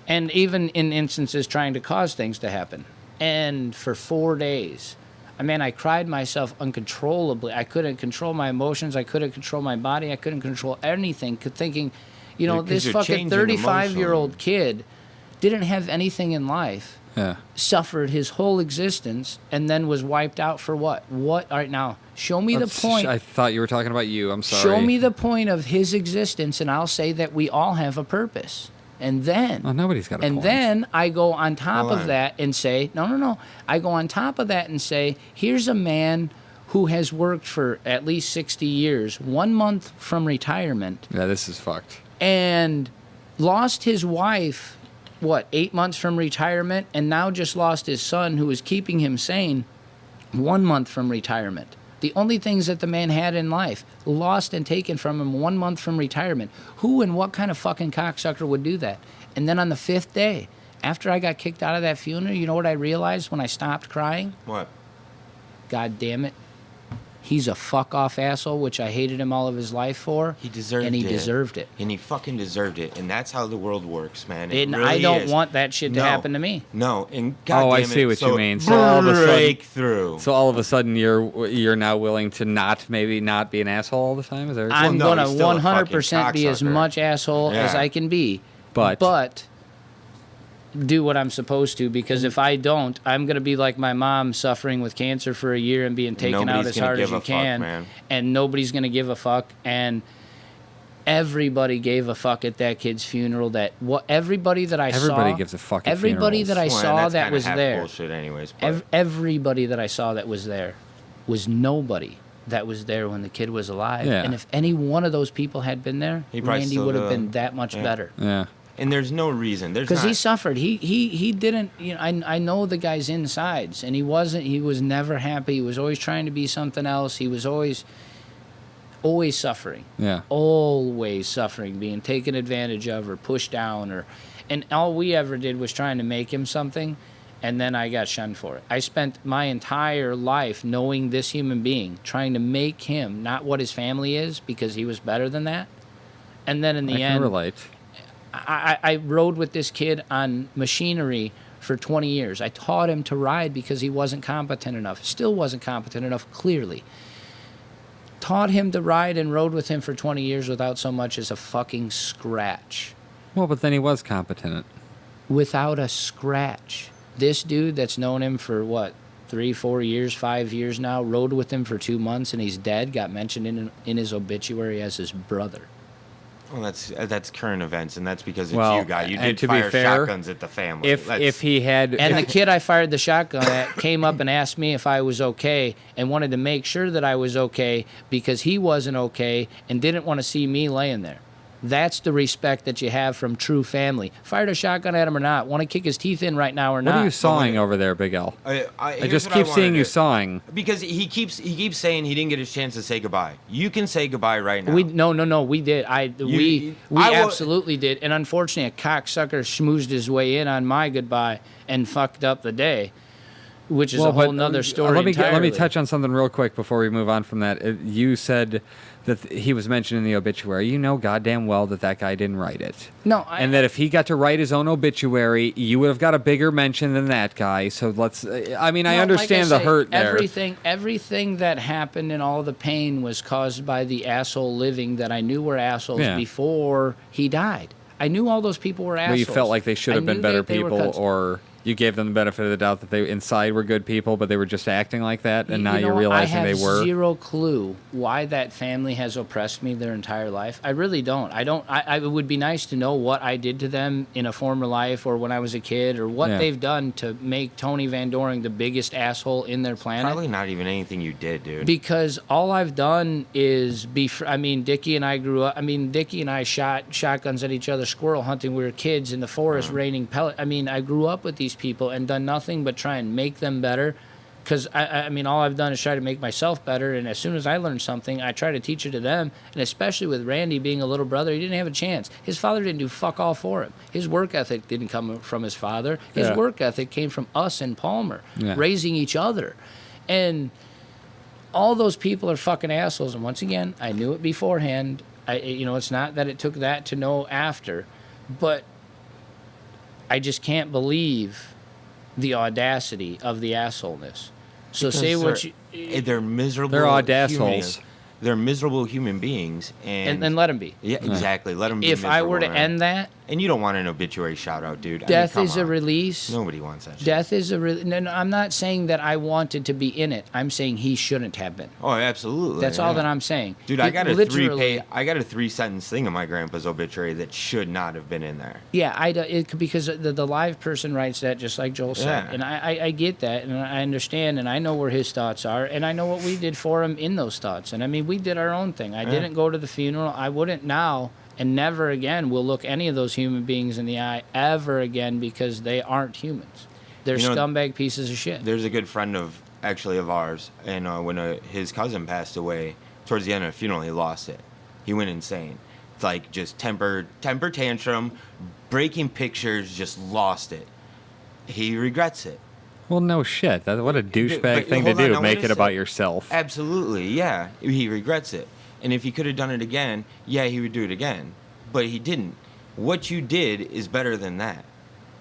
And even in instances trying to cause things to happen. And for 4 days, I cried myself uncontrollably. I couldn't control my emotions. I couldn't control my body. I couldn't control anything. Thinking, Yeah, 'cause this you're fucking changing 35-year-old kid didn't have anything in life, Yeah. suffered his whole existence, and then was wiped out for what? What? All right, now, show me the point. I thought you were talking about you. I'm sorry. Show me the point of his existence, and I'll say that we all have a purpose. And then, Oh, nobody's got a and point. then I go on top Hold of on. that and say, no. I go on top of that and say, here's a man who has worked for at least 60 years, 1 month from retirement, Yeah, this is fucked. and lost his wife, 8 months from retirement, and now just lost his son who was keeping him sane 1 month from retirement. The only things that the man had in life, lost and taken from him 1 month from retirement. Who and what kind of fucking cocksucker would do that? And then on the 5th day, after I got kicked out of that funeral, you know what I realized when I stopped crying? What? God damn it. He's a fuck-off asshole, which I hated him all of his life for. He deserved and he it. deserved it. And he fucking deserved it. And that's how the world works, man. It And really I don't is. want that shit to No. happen to me. No, and God Oh, I damn see it, what so you mean. So all of a sudden- breakthrough. So all of a sudden, you're now willing to maybe not be an asshole all the time. Is that what you're I'm saying? no, gonna he's still a 100% be as fucking cocksucker. much asshole as Yeah. I can be, But- do what I'm supposed to, because if I don't, I'm gonna be like my mom, suffering with cancer for a year and being taken out Nobody's as gonna hard as give you a fuck, can, man. and nobody's gonna give a fuck. And everybody gave a fuck at that kid's funeral. Everybody that I saw, Everybody gives a fuck at everybody funerals. that I Well, saw that's that kinda was half there. bullshit anyways. But Everybody that I saw that was there was nobody that was there when the kid was alive. Yeah. And if any one of those people had been there, He probably Randy still would have would. been that much Yeah. better. Yeah. and there's no reason. There's Because he not- suffered. He didn't. I know the guy's insides, and he wasn't. He was never happy. He was always trying to be something else. He was always suffering. Yeah. Always suffering, being taken advantage of or pushed down, and all we ever did was trying to make him something, and then I got shunned for it. I spent my entire life knowing this human being, trying to make him not what his family is, because he was better than that. And then in the I can end, relate. I rode with this kid on machinery for 20 years. I taught him to ride because he wasn't competent enough. Still wasn't competent enough, clearly. Taught him to ride and rode with him for 20 years without so much as a fucking scratch. Well, but then he was competent. Without a scratch. This dude that's known him for, 3, 4 years, 5 years now, rode with him for 2 months, and he's dead, got mentioned in his obituary as his brother. Well, that's current events, and that's because it's Well, you, guy. You and did to be fire fair, shotguns at the family. If he had, And the if- kid I fired the shotgun at came up and asked me if I was okay and wanted to make sure that I was okay because he wasn't okay and didn't want to see me laying there. That's the respect that you have from true family. Fired a shotgun at him or not, want to kick his teeth in right now or not. What are you sawing over there, Big L? I Here's just what keep wanna seeing you do. sawing. Because he keeps saying he didn't get his chance to say goodbye. You can say goodbye right now. No, we did. We I will- absolutely did. And unfortunately, a cocksucker schmoozed his way in on my goodbye and fucked up the day, which is a whole nother story. Let me entirely. touch on something real quick before we move on from that. You said that he was mentioned in the obituary. You know goddamn well that guy didn't write it. No, And that if he got to write his own obituary, you would have got a bigger mention than that guy. So let's. I mean, I No, understand like I the say, hurt there. Everything that happened and all the pain was caused by the asshole living that I knew were assholes Yeah. before he died. I knew all those people were assholes. Well, you felt like they should have I been knew better they were people, cunts. or you gave them the benefit of the doubt that they inside were good people, but they were just acting like that, and now You you're know, realizing I they have were. zero clue why that family has oppressed me their entire life. I really don't. I it would be nice to know what I did to them in a former life or when I was a kid, or what Yeah. they've done to make Tony Van Doring the biggest asshole in their planet. Probably not even anything you did, dude. Because all I've done is Dickie and I grew up. Dickie and I shot shotguns at each other squirrel hunting. We were kids in the forest raining pellet. I grew up with these people and done nothing but try and make them better. Because all I've done is try to make myself better. And as soon as I learn something, I try to teach it to them. And especially with Randy being a little brother, he didn't have a chance. His father didn't do fuck all for him. His work ethic didn't come from his father. His Yeah. work ethic came from us and Palmer, Yeah. raising each other. And all those people are fucking assholes. And once again, I knew it beforehand. It's not that it took that to know after, but I just can't believe the audacity of the assholeness. So say what you They're miserable. They're audassholes. humans. They're miserable human beings, and let them be. yeah, exactly. Let them be. If I were to miserable, man. end that, and you don't want an obituary shout out, dude. death I mean, is come a on. release. Nobody wants that shit. Death is a no, I'm not saying that I wanted to be in it. I'm saying he shouldn't have been. Oh, absolutely. That's all that I'm saying. Dude, I got a literally. I got a 3-sentence thing in my grandpa's obituary that should not have been in there. Yeah, because the live person writes that just like Joel said, Yeah. and I get that, and I understand, and I know where his thoughts are, and I know what we did for him in those thoughts, and we did our own thing. I didn't go to the funeral. I wouldn't now, and never again will look any of those human beings in the eye ever again because they aren't humans. They're scumbag pieces of shit. There's a good friend of ours, and when his cousin passed away, towards the end of the funeral, he lost it. He went insane. It's like just temper tantrum, breaking pictures, just lost it. He regrets it. Well, no shit. What a douchebag But thing to hold on, do. now, Make what it is about it? yourself. Absolutely, yeah. He regrets it. And if he could have done it again, yeah, he would do it again. But he didn't. What you did is better than that.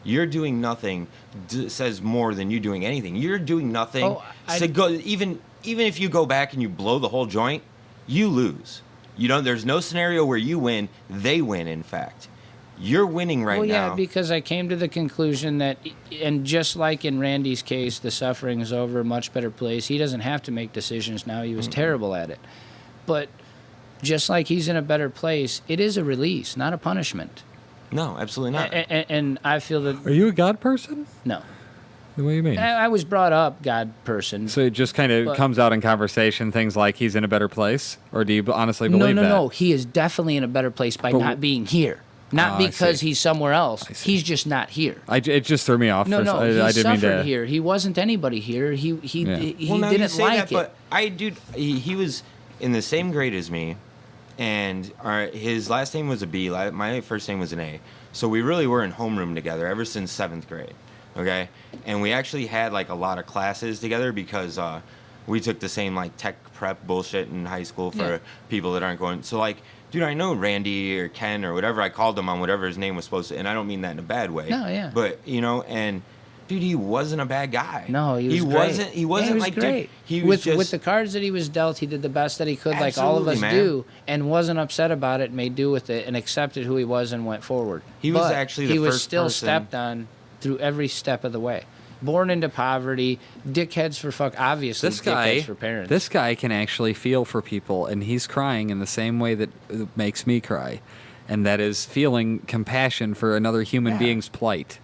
You're doing nothing says more than you doing anything. You're doing nothing. Oh, Even if you go back and you blow the whole joint, you lose. There's no scenario where you win. They win, in fact. You're winning right now. Well, yeah, because I came to the conclusion that, and just like in Randy's case, the suffering is over, a much better place. He doesn't have to make decisions now. He was terrible at it. But just like he's in a better place, it is a release, not a punishment. No, absolutely not. And I feel that, Are you a God person? no. What do you mean? I was brought up God person. So it just kind of But- comes out in conversation, things like he's in a better place? Or do you honestly believe that? No. He is definitely in a better place by But not being here. Not Oh, I because see. he's somewhere else. see. He's just not here. It just threw me off. No, he I didn't mean suffered to. here. He wasn't anybody here. He Yeah. Now didn't you say like that, it. but he was in the same grade as me, and his last name was a B. My first name was an A. So we really were in homeroom together ever since 7th grade. Okay, and we actually had like a lot of classes together because we took the same like tech prep bullshit in high school for Yeah. people that aren't going. So like, dude, I know Randy or Ken or whatever. I called him on whatever his name was supposed to, and I don't mean that in a bad way. No, yeah. But and. Dude, he wasn't a bad guy. No, he was great. He wasn't Yeah, he was like great. Dude, he was just with the cards that he was dealt, he did the best that he could, like all of us Absolutely, man. do, and wasn't upset about it, made do with it, and accepted who he was and went forward. He was But actually the he was first still person- stepped on through every step of the way. Born into poverty, dickheads for fuck. Obviously, This guy, dickheads for parents. this guy can actually feel for people, and he's crying in the same way that makes me cry, and that is feeling compassion for another human Yeah. being's plight.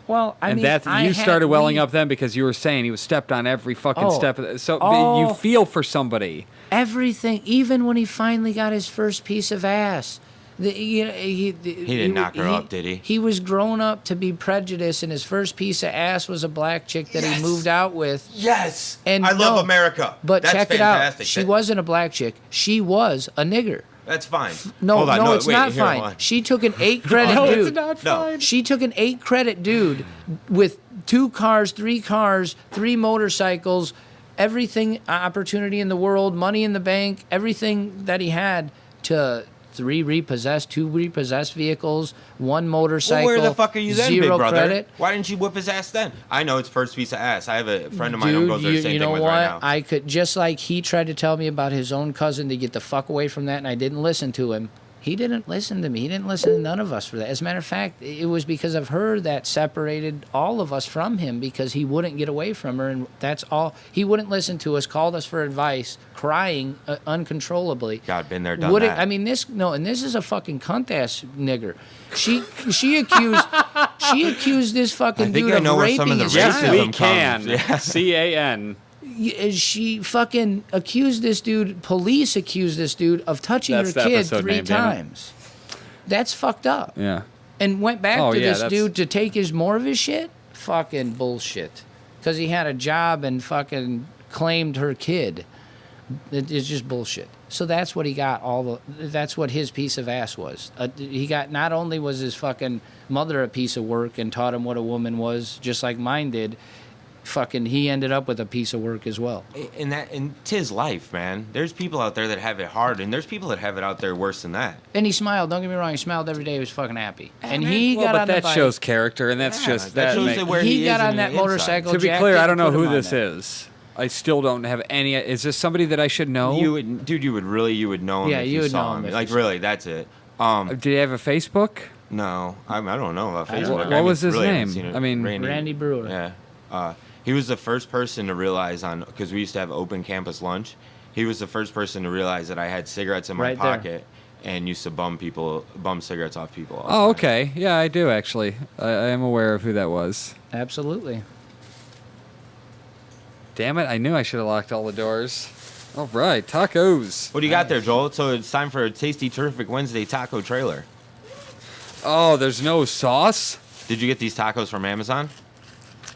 well, I And mean, that I you had- started welling we- up then because you were saying he was stepped on every fucking Oh. step. So Oh. you feel for somebody. Everything, even when he finally got his first piece of ass. He didn't knock her up, did he? He was grown up to be prejudiced, and his first piece of ass was a black chick that he moved out with. Yes. And I love America. But That's check fantastic. it out. She wasn't a black chick. She was a nigger. That's fine. No, Hold on, no, it's wait, not here, fine. hold on. She took an 8 credit No, dude. it's not No. fine. She took an 8 credit dude with 2 cars, 3 motorcycles, everything, opportunity in the world, money in the bank, everything that he had, to 2 repossessed vehicles, 1 motorcycle. Well, where the fuck are you then, 0 big brother? credit. Why didn't you whip his ass then? I know it's first piece of ass. I have a friend of mine who Dude, goes through the same you thing know with what? right now. I could, just like he tried to tell me about his own cousin to get the fuck away from that, and I didn't listen to him. He didn't listen to me. He didn't listen to none of us for that. As a matter of fact, it was because of her that separated all of us from him, because he wouldn't get away from her, and that's all. He wouldn't listen to us, called us for advice, crying uncontrollably. God, been there, done that. I mean, this is a fucking cunt ass nigger. She accused this fucking I think dude I of know where raping some of the his Yes, racism we child. can. comes. Yeah. CAN. She fucking accused this dude, police accused this dude of touching That's her the kid episode 3 name, damn it. times. That's fucked up. Yeah. And went back Oh, to yeah, this that's- dude to take more of his shit? Fucking bullshit. Because he had a job and fucking claimed her kid. It's just bullshit. So that's what he got. That's what his piece of ass was. He got, not only was his fucking mother a piece of work and taught him what a woman was, just like mine did, fucking he ended up with a piece of work as well. And 'tis life, man. There's people out there that have it hard, and there's people that have it out there worse than that. And he smiled. Don't get me wrong. He smiled every day. He was fucking happy. And man. he Well, got but on the that bike. shows character, and that's Yeah, just that shows that where he he got is on in that the inside. motorcycle. To be Jack clear, I didn't don't know put who him on this that. is. I still don't have any. Is this somebody that I should know? You would know him Yeah, if you you would saw know him him. if Like, you really, that's it. Did he have a Facebook? No, I don't know about I don't Facebook. know. What was his really haven't name? seen it. I mean, Randy Brewer. Yeah. He was the first person to realize because we used to have open campus lunch. He was the first person to realize that I had cigarettes in my Right there. pocket and used to bum cigarettes off people. all the Oh, time. okay. Yeah, I do actually. I am aware of who that was. Absolutely. Damn it! I knew I should have locked all the doors. All right, tacos. What do you got there, Joel? So it's time for a tasty, terrific Wednesday taco trailer. Oh, there's no sauce. Did you get these tacos from Amazon?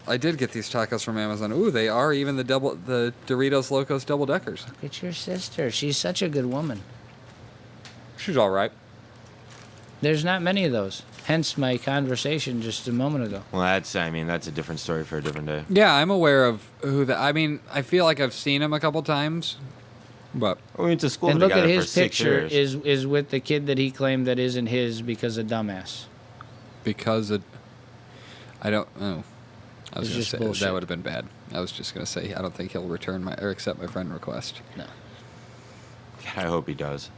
I did get these tacos from Amazon. Ooh, they are even the Doritos Locos double deckers. Look at your sister. She's such a good woman. She's all right. There's not many of those. Hence my conversation just a moment ago. Well, that's a different story for a different day. Yeah, I'm aware of who that. I mean, I feel like I've seen him a couple times, but We went to school And look together at for his 6 picture years. is with the kid that he claimed that isn't his because of dumbass. because it, I don't know. I was It's gonna just say bullshit. that would have been bad. I was just gonna say I don't think he'll return my or accept my friend request. No. I hope he does.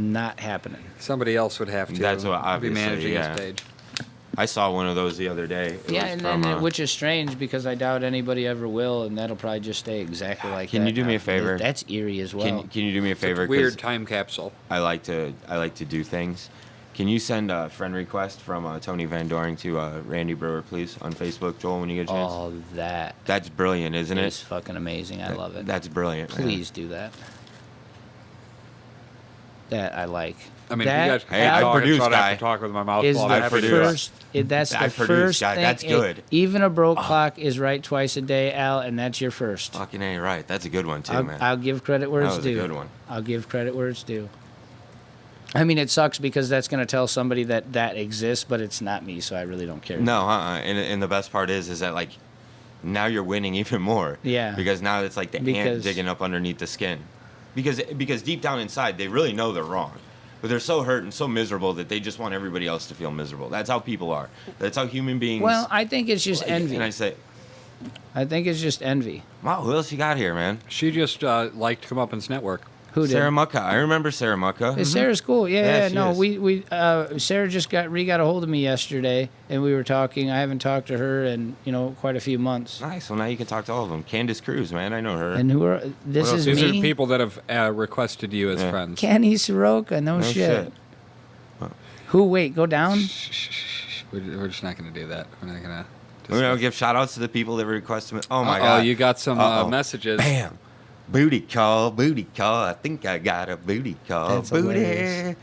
Not happening. Somebody else would have to. That's what, be obviously, managing yeah. his page. I saw one of those the other day. It Yeah, was and from, which is strange because I doubt anybody ever will, and that'll probably just stay exactly like Can that. you do me a now. favor? That's eerie as well. Can you do me a favor? 'Cause Weird time capsule. I like to do things. Can you send a friend request from Tony Van Doring to Randy Brewer, please, on Facebook, Joel, when you get a chance? Oh, that That's brilliant, isn't is it? fucking amazing. I love it. That's brilliant. man. Please do that. That I like. I mean, that if you guys Hey, I talk, produce, try to have guy. to talk with my mouth is full. the I produce. first. That's I the produce, first guy. thing. That's good. Even a broke clock is right twice a day, Al, and that's your first. Fucking A, right. That's a good one, too, man. I'll give credit where That it's was a due. good one. I'll give credit where it's due. I mean, it sucks because that's going to tell somebody that exists, but it's not me, so I really don't care. No, and the best part is that, like, now you're winning even more. Yeah. Because now it's like the ant Because- digging up underneath the skin. Because deep down inside, they really know they're wrong. But they're so hurt and so miserable that they just want everybody else to feel miserable. That's how people are. That's how human beings... Well, I think it's just like, envy. And I say, I think it's just envy. wow, who else you got here, man? She just liked Comeuppance Network. Who did? Sarah Mucka. I remember Sarah Mucka. Hey, Sarah's cool. Yeah, Yeah, she no, is. Sarah just got a hold of me yesterday, and we were talking. I haven't talked to her in quite a few months. Nice. Well, now you can talk to all of them. Candace Cruz, man. I know her. And who are this What else? is These are me, people that have requested you as Yeah. friends. Kenny Soroka. No, No shit. shit. Who? Wait, go down. We're just not going to do that. We're not going to. We're going to give shout-outs to the people that requested... Oh, my Oh, God. you got some Uh-oh. messages. Bam. Booty call. I think I got a booty call. That's booty. hilarious.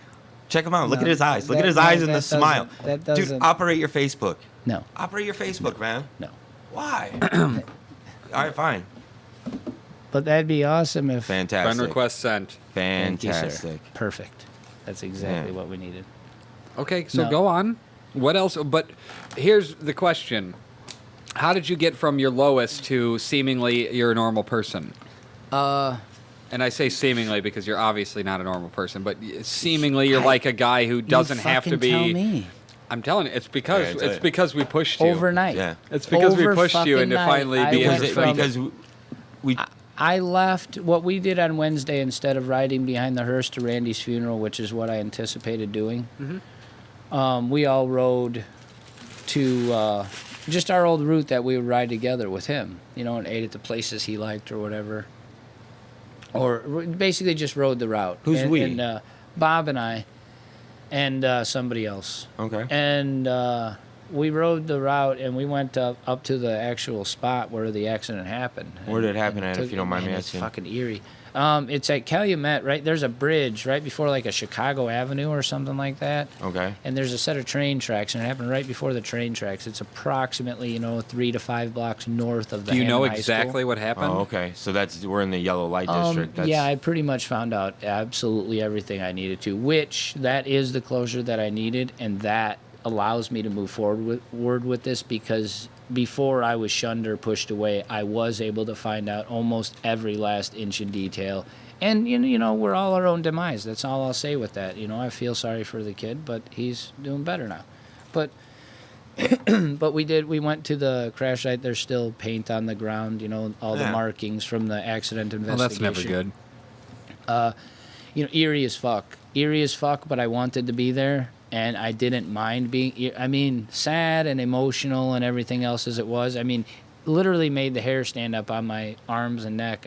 Check him out. Look No, at his eyes. Look that- at his no, eyes and that the smile. doesn't- that Dude, doesn't- operate your Facebook. No, Operate your Facebook, man. no. Why? All right, fine. But that'd be awesome if. Fantastic. Friend request sent. Thank you, sir. Fantastic. Perfect. That's exactly Yeah. what we needed. Okay, so No. go on. What else? But here's the question: how did you get from your lowest to seemingly you're a normal person? And I say seemingly because you're obviously not a normal person, but seemingly you're like a guy who doesn't have to be. Tell me. I'm telling you, it's because Yeah, I tell it's you. because we pushed you. Overnight. Yeah. It's because we Over pushed you fucking into night, finally I being. went Because from- we I left what we did on Wednesday instead of riding behind the hearse to Randy's funeral, which is what I anticipated doing. We all rode to just our old route that we would ride together with him, and ate at the places he liked or whatever. Or basically just rode the route. Who's and, we? And Bob and I and somebody else. Okay. And we rode the route and we went up to the actual spot where the accident happened. Where did it happen And at, if you don't mind me man, asking? It's fucking eerie. It's at Calumet, right? There's a bridge right before like a Chicago Avenue or something like that. Okay. And there's a set of train tracks, and it happened right before the train tracks. It's approximately 3 to 5 blocks north of the. Do you know Hammond High exactly School. what happened? Oh, okay. So we're in the yellow light district. That's, Yeah, I pretty much found out absolutely everything I needed to, which that is the closure that I needed, and that allows me to move forward with this because before I was shunned or pushed away, I was able to find out almost every last inch in detail. And, we're all our own demise. That's all I'll say with that. I feel sorry for the kid, but he's doing better now. But but we went to the crash site. There's still paint on the ground, all the Yeah. markings from the accident Well, investigation. that's never good. Eerie as fuck. Eerie as fuck, but I wanted to be there, and I didn't mind being, sad and emotional and everything else as it was. Literally made the hair stand up on my arms and neck.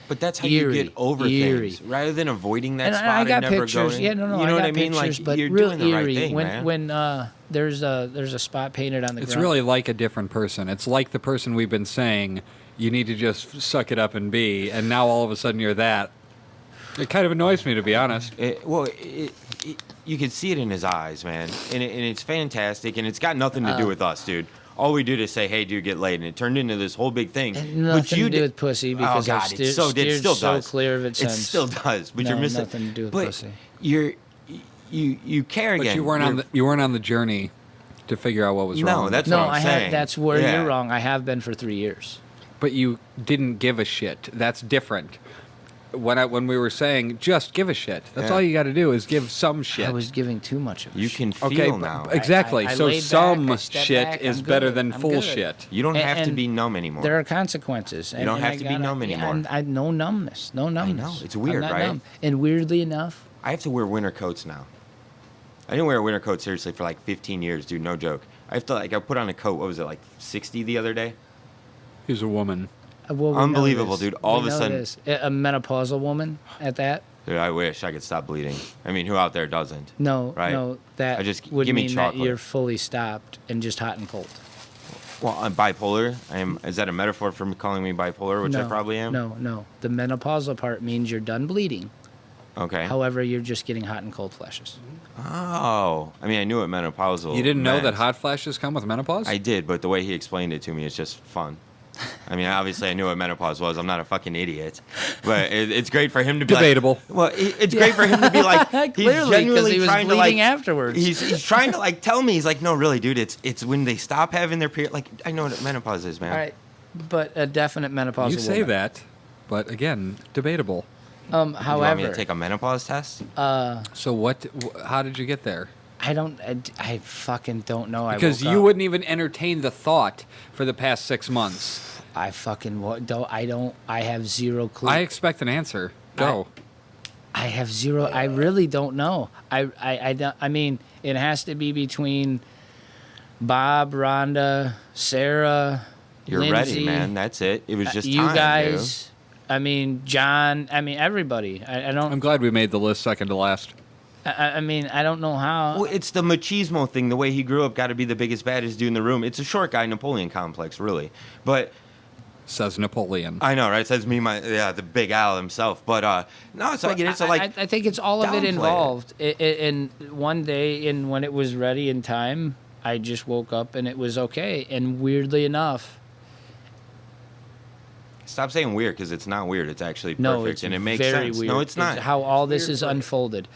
But that's how eerie, you get over eerie. things, rather than avoiding that And spot I got and never pictures. going. Yeah, no, You know I what got I mean? pictures, Like but you're real doing the right eerie. thing, when man. there's a spot painted on the It's ground. really like a different person. It's like the person we've been saying you need to just suck it up and be, and now all of a sudden you're that. It kind of annoys me, to be honest. You can see it in his eyes, man, and it's fantastic, and it's got nothing to do with us, dude. All we did is say, "Hey, dude, get laid," and it turned into this whole big thing. And nothing to do with pussy because oh I've God, it steered still so does. clear of it It since. still does, but No, you're missing. nothing to do with but pussy. You care But again. you weren't on the journey to figure out what was No, wrong. that's No, what I'm saying. that's where Yeah. you're wrong. I have been for 3 years. But you didn't give a shit. That's different. When we were saying just give a shit, that's Yeah. all you got to do is give some shit. I was giving too much of a You shit. can feel okay, now. exactly. I so laid back, some I stepped shit back, is I'm better good, than I'm full good. shit. You don't have to And be numb anymore. There are consequences. You don't have to be numb anymore. No numbness. No numbness. it's weird, I'm not right? numb. And weirdly enough, I have to wear winter coats now. I didn't wear a winter coat seriously for like 15 years, dude. No joke. I have to I put on a coat. What was it, like 60 the other day? He's a woman. well, we know Unbelievable, this. dude. All We of a know sudden- this. A menopausal woman at that. Dude, I wish I could stop bleeding. I mean, who out there doesn't? No, Right. no, that I just- would give me mean that chocolate. you're fully stopped and just hot and cold. Well, I'm bipolar. Is that a metaphor for calling me bipolar, which I No, probably am? No. The menopausal part means you're done bleeding. Okay. However, you're just getting hot and cold flashes. Oh. I mean, I knew what menopausal You didn't know that meant. hot flashes come with menopause? I did, but the way he explained it to me is just fun. I mean, obviously, I knew what menopause was. I'm not a fucking idiot. But it's great for him to be Debatable. Well, it's great for him to be like, he's Clearly, 'cause genuinely he was trying to bleeding like, afterwards. He's trying to like tell me. He's like, no, really, dude. It's when they stop having their period. Like, I know what menopause is, man. All right, but a definite menopausal You say woman. that, but again, debatable. You want me to However, take a menopause test? So how did you get there? I fucking don't know. Because I woke you up. wouldn't even entertain the thought for the past 6 months. I fucking don't. I have zero clue. I expect an answer. Go. I have zero. I really don't know. I don't. I mean, it has to be between Bob, Rhonda, Sarah. You're Lindsay, ready, man. That's it. It was just you time, guys. I mean, John. I mean, everybody. I don't. I'm glad we made the list second to last. I mean, I don't know how. Well, it's the machismo thing. The way he grew up, got to be the biggest, baddest dude in the room. It's a short guy Napoleon complex, really. But says Napoleon. I know, right? Says me, the Big Al himself. But no, so I get it. So like, I think it's all of it downplay it. involved. And one day, and when it was ready in time, I just woke up and it was okay. And weirdly enough, stop saying weird because it's not weird. It's actually perfect, no, it's and it makes very sense. weird. No, it's not. How all this Weird is for- unfolded.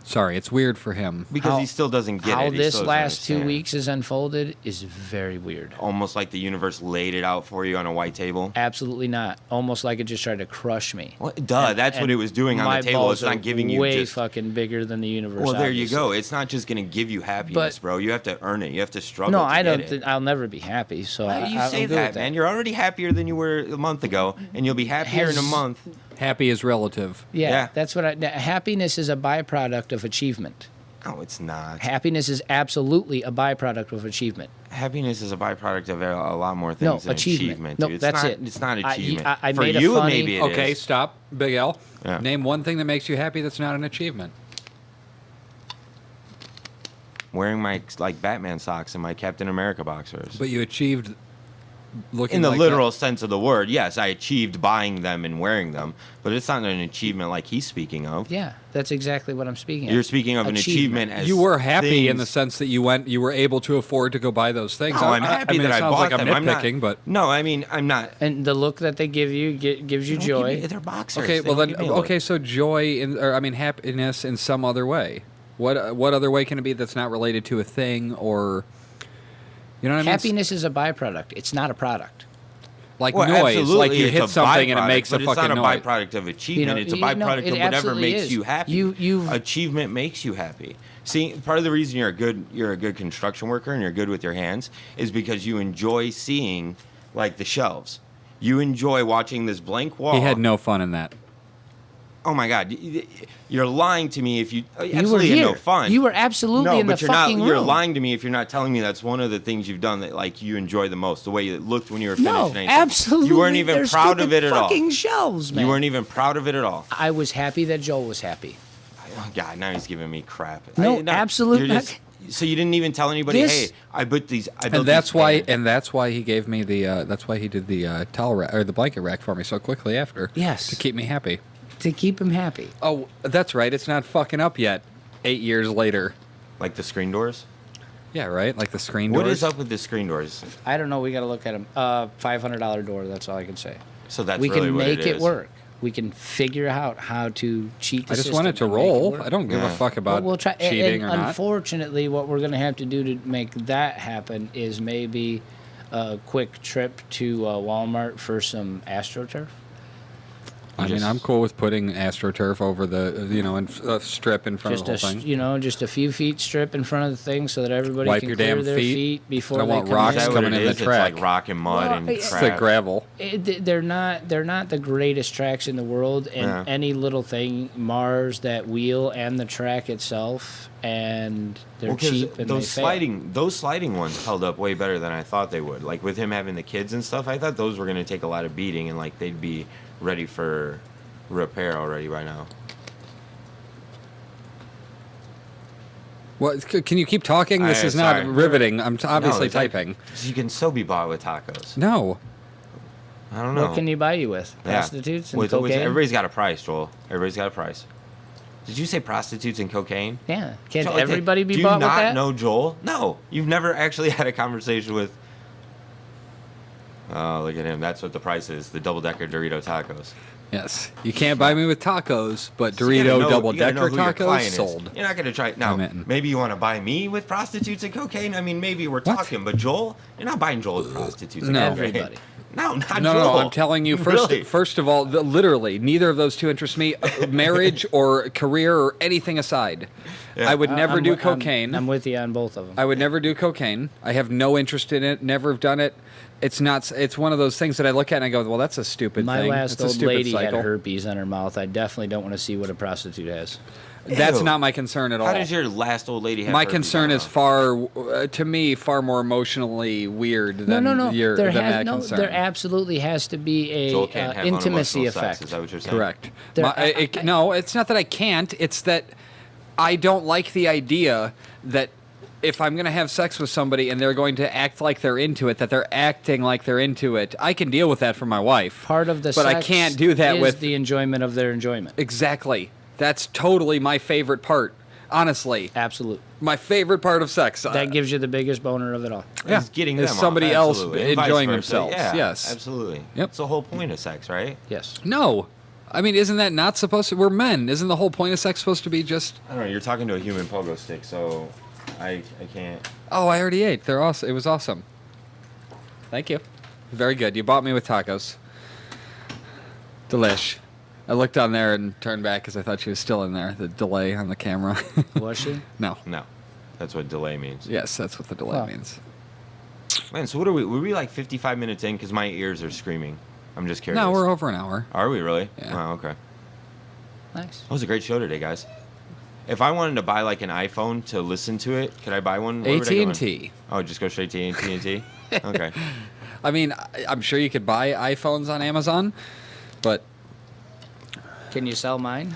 Sorry, it's weird for him. Because How- he still doesn't get How it. He this still doesn't last 2 understand. weeks is unfolded is very weird. Almost like the universe laid it out for you on a white table. Absolutely not. Almost like it just tried to crush me. What? Duh, that's what And it was doing on my the table. balls It's not are giving you way just. fucking bigger than the universe. Well, there you obviously. go. It's not just gonna give you happiness, But- bro. You have to earn it. You have to struggle. No, to I get don't. it. I'll never be happy. So Why do you I'm say good that, with man? You're already happier than you were a month ago, and you'll be happier in a Has- month. Happy is relative. Yeah, Yeah. that's what happiness is a byproduct of achievement. No, it's not. Happiness is absolutely a byproduct of achievement. Happiness is a byproduct of a lot more things than achievement. dude. No, It's that's not, it. It's not I- achievement. I For made a you, funny- maybe it Okay, is. stop, Big L. Yeah. Name one thing that makes you happy that's not an achievement. Wearing my like Batman socks and my Captain America boxers. But you achieved looking In the like literal sense of the word, yes, I achieved buying them and wearing them, but it's not an achievement like he's speaking of. Yeah, that's exactly what I'm speaking of. You're speaking of an achievement as You were happy in the things- sense that you were able to afford to go buy those things. No, I'm happy mean, that it I sounds bought like them. I'm I'm not, nitpicking, but no, I mean I'm not. And the look that they give you gives you They don't give joy. me- They're boxers. okay. They Well don't then, give me a look. okay. So joy happiness in some other way. What other way can it be that's not related to a thing or, you know what I mean? Happiness is a byproduct. It's not a product. Like Well, noise, absolutely, like you it's hit a something and it byproduct, makes a but fucking it's noise. not a byproduct of achievement. It's a byproduct it of whatever absolutely makes is. you happy. You've Achievement makes you happy. See, part of the reason you're a good construction worker and you're good with your hands is because you enjoy seeing like the shelves. You enjoy watching this blank wall. He had no fun in that. Oh my God, you're lying to me if you. you were absolutely had here. no fun. You were absolutely no, in the but you're fucking not. room. You're lying to me if you're not telling me that's one of the things you've done that like you enjoy the most. The way it looked when you were finished. No, and anything. absolutely. You weren't even They're proud of stupid it at all. Fucking shelves, man. You weren't even proud of it at all. I was happy that Joel was happy. Oh God, now he's giving me crap. No, absolute- you're so you didn't even tell anybody, This- hey, I built these. I built And that's these why, fans." and that's why he gave me the. That's why he did the towel rack or the blanket rack for me so quickly after. Yes. To keep me happy. To keep him happy. Oh, that's right. It's not fucking up yet. 8 years later. like the screen doors. Yeah, right. Like the screen What doors. is up with the screen doors? I don't know. We got to look at him. $500 door. That's all I can say. So that's we really can what make it is. work. We can figure out how to cheat the I just system want it to and make it roll. work. I don't give a Yeah. fuck about We'll try. cheating and or not. unfortunately, what we're going to have to do to make that happen is maybe a quick trip to Walmart for some AstroTurf. I mean, Just- I'm cool with putting AstroTurf over the, and a strip in front Just of the whole thing. just a few feet strip in front of the thing so that everybody Wipe can your clear damn their feet. feet before I don't they want come rocks Is that in. what coming it in the is? track. It's like rock and mud Well, and it's It's crap. the gravel. They're not the greatest tracks in the world, and Yeah. any little thing mars that wheel and the track itself, and they're Well, 'cause cheap and those they fail. those sliding ones held up way better than I thought they would. Like with him having the kids and stuff, I thought those were gonna take a lot of beating and like they'd be ready for repair already by now. What? Can you keep talking? This is not sorry. riveting. I'm obviously it's like- typing. you can still be bought with tacos. No. I don't know. What can you buy you with? Yeah. Prostitutes and With- cocaine? everybody's got a price, Joel. Everybody's got a price. Did you say prostitutes and cocaine? Yeah. Can't Joel, everybody be do bought you not with that? know Joel? No, you've never actually had a conversation with. Oh, look at him. That's what the price is. The double-decker Dorito tacos. Yes. You can't buy me with tacos, but So you gotta Dorito know- double you gotta know decker who your client tacos is. sold. You're not going to try. Now, I'm in. maybe you want to buy me with prostitutes and cocaine. I mean, maybe we're talking, but Joel, you're not buying Joel with prostitutes and No. cocaine. Everybody. No, not No, Joel. no, I'm telling you. First, Really? first of all, literally, neither of those two interest me. Marriage or career or anything aside, Yeah. I would never I'm do wi- cocaine. I'm with you on both of them. I would never do cocaine. I have no interest in it. Never have done it. It's not. It's one of those things that I look at and I go, "Well, that's a stupid My thing. last It's a old stupid lady cycle." had herpes on her mouth. I definitely don't want to see what a prostitute has. That's Ew. not my concern at all. How does your last old lady have My herpes? concern I is don't far, to me, far more emotionally weird than No. your There than has that no. concern. There absolutely has to be a Joel can't have intimacy unemotional effect. Sex. Is that what you're saying? Correct. There- No, it's not that I can't. It's that I don't like the idea that if I'm going to have sex with somebody and they're going to act like they're into it, that they're acting like they're into it, I can deal with that for my wife. Part of the but sex I can't do that is with the enjoyment of their enjoyment. Exactly. That's totally my favorite part. Honestly, Absolute. my favorite part of sex. That gives you the biggest boner of it all. Yeah. Is getting Is them somebody off. else Absolutely. And vice enjoying versa. themselves. Yeah, Yes. absolutely. Yep. It's the whole point of sex, right? Yes. No. I mean, isn't that not supposed to? We're men. Isn't the whole point of sex supposed to be just? I don't know. You're talking to a human pogo stick, so I can't. Oh, I already ate. They're awesome. It was awesome. Thank you. Very good. You bought me with tacos. Delish. I looked on there and turned back because I thought she was still in there. The delay on the camera. Was she? No. No, that's what delay means. Yes, that's what the delay Huh. means. Man, so what are we? Were we like 55 minutes in? Because my ears are screaming. I'm just curious. No, we're over an hour. Are we really? Yeah. Wow. Okay. Nice. That was a great show today, guys. If I wanted to buy like an iPhone to listen to it, could I buy one? Where would I go in? AT&T. Oh, just go straight to AT&T. Okay. I mean, I'm sure you could buy iPhones on Amazon, but Can you sell mine?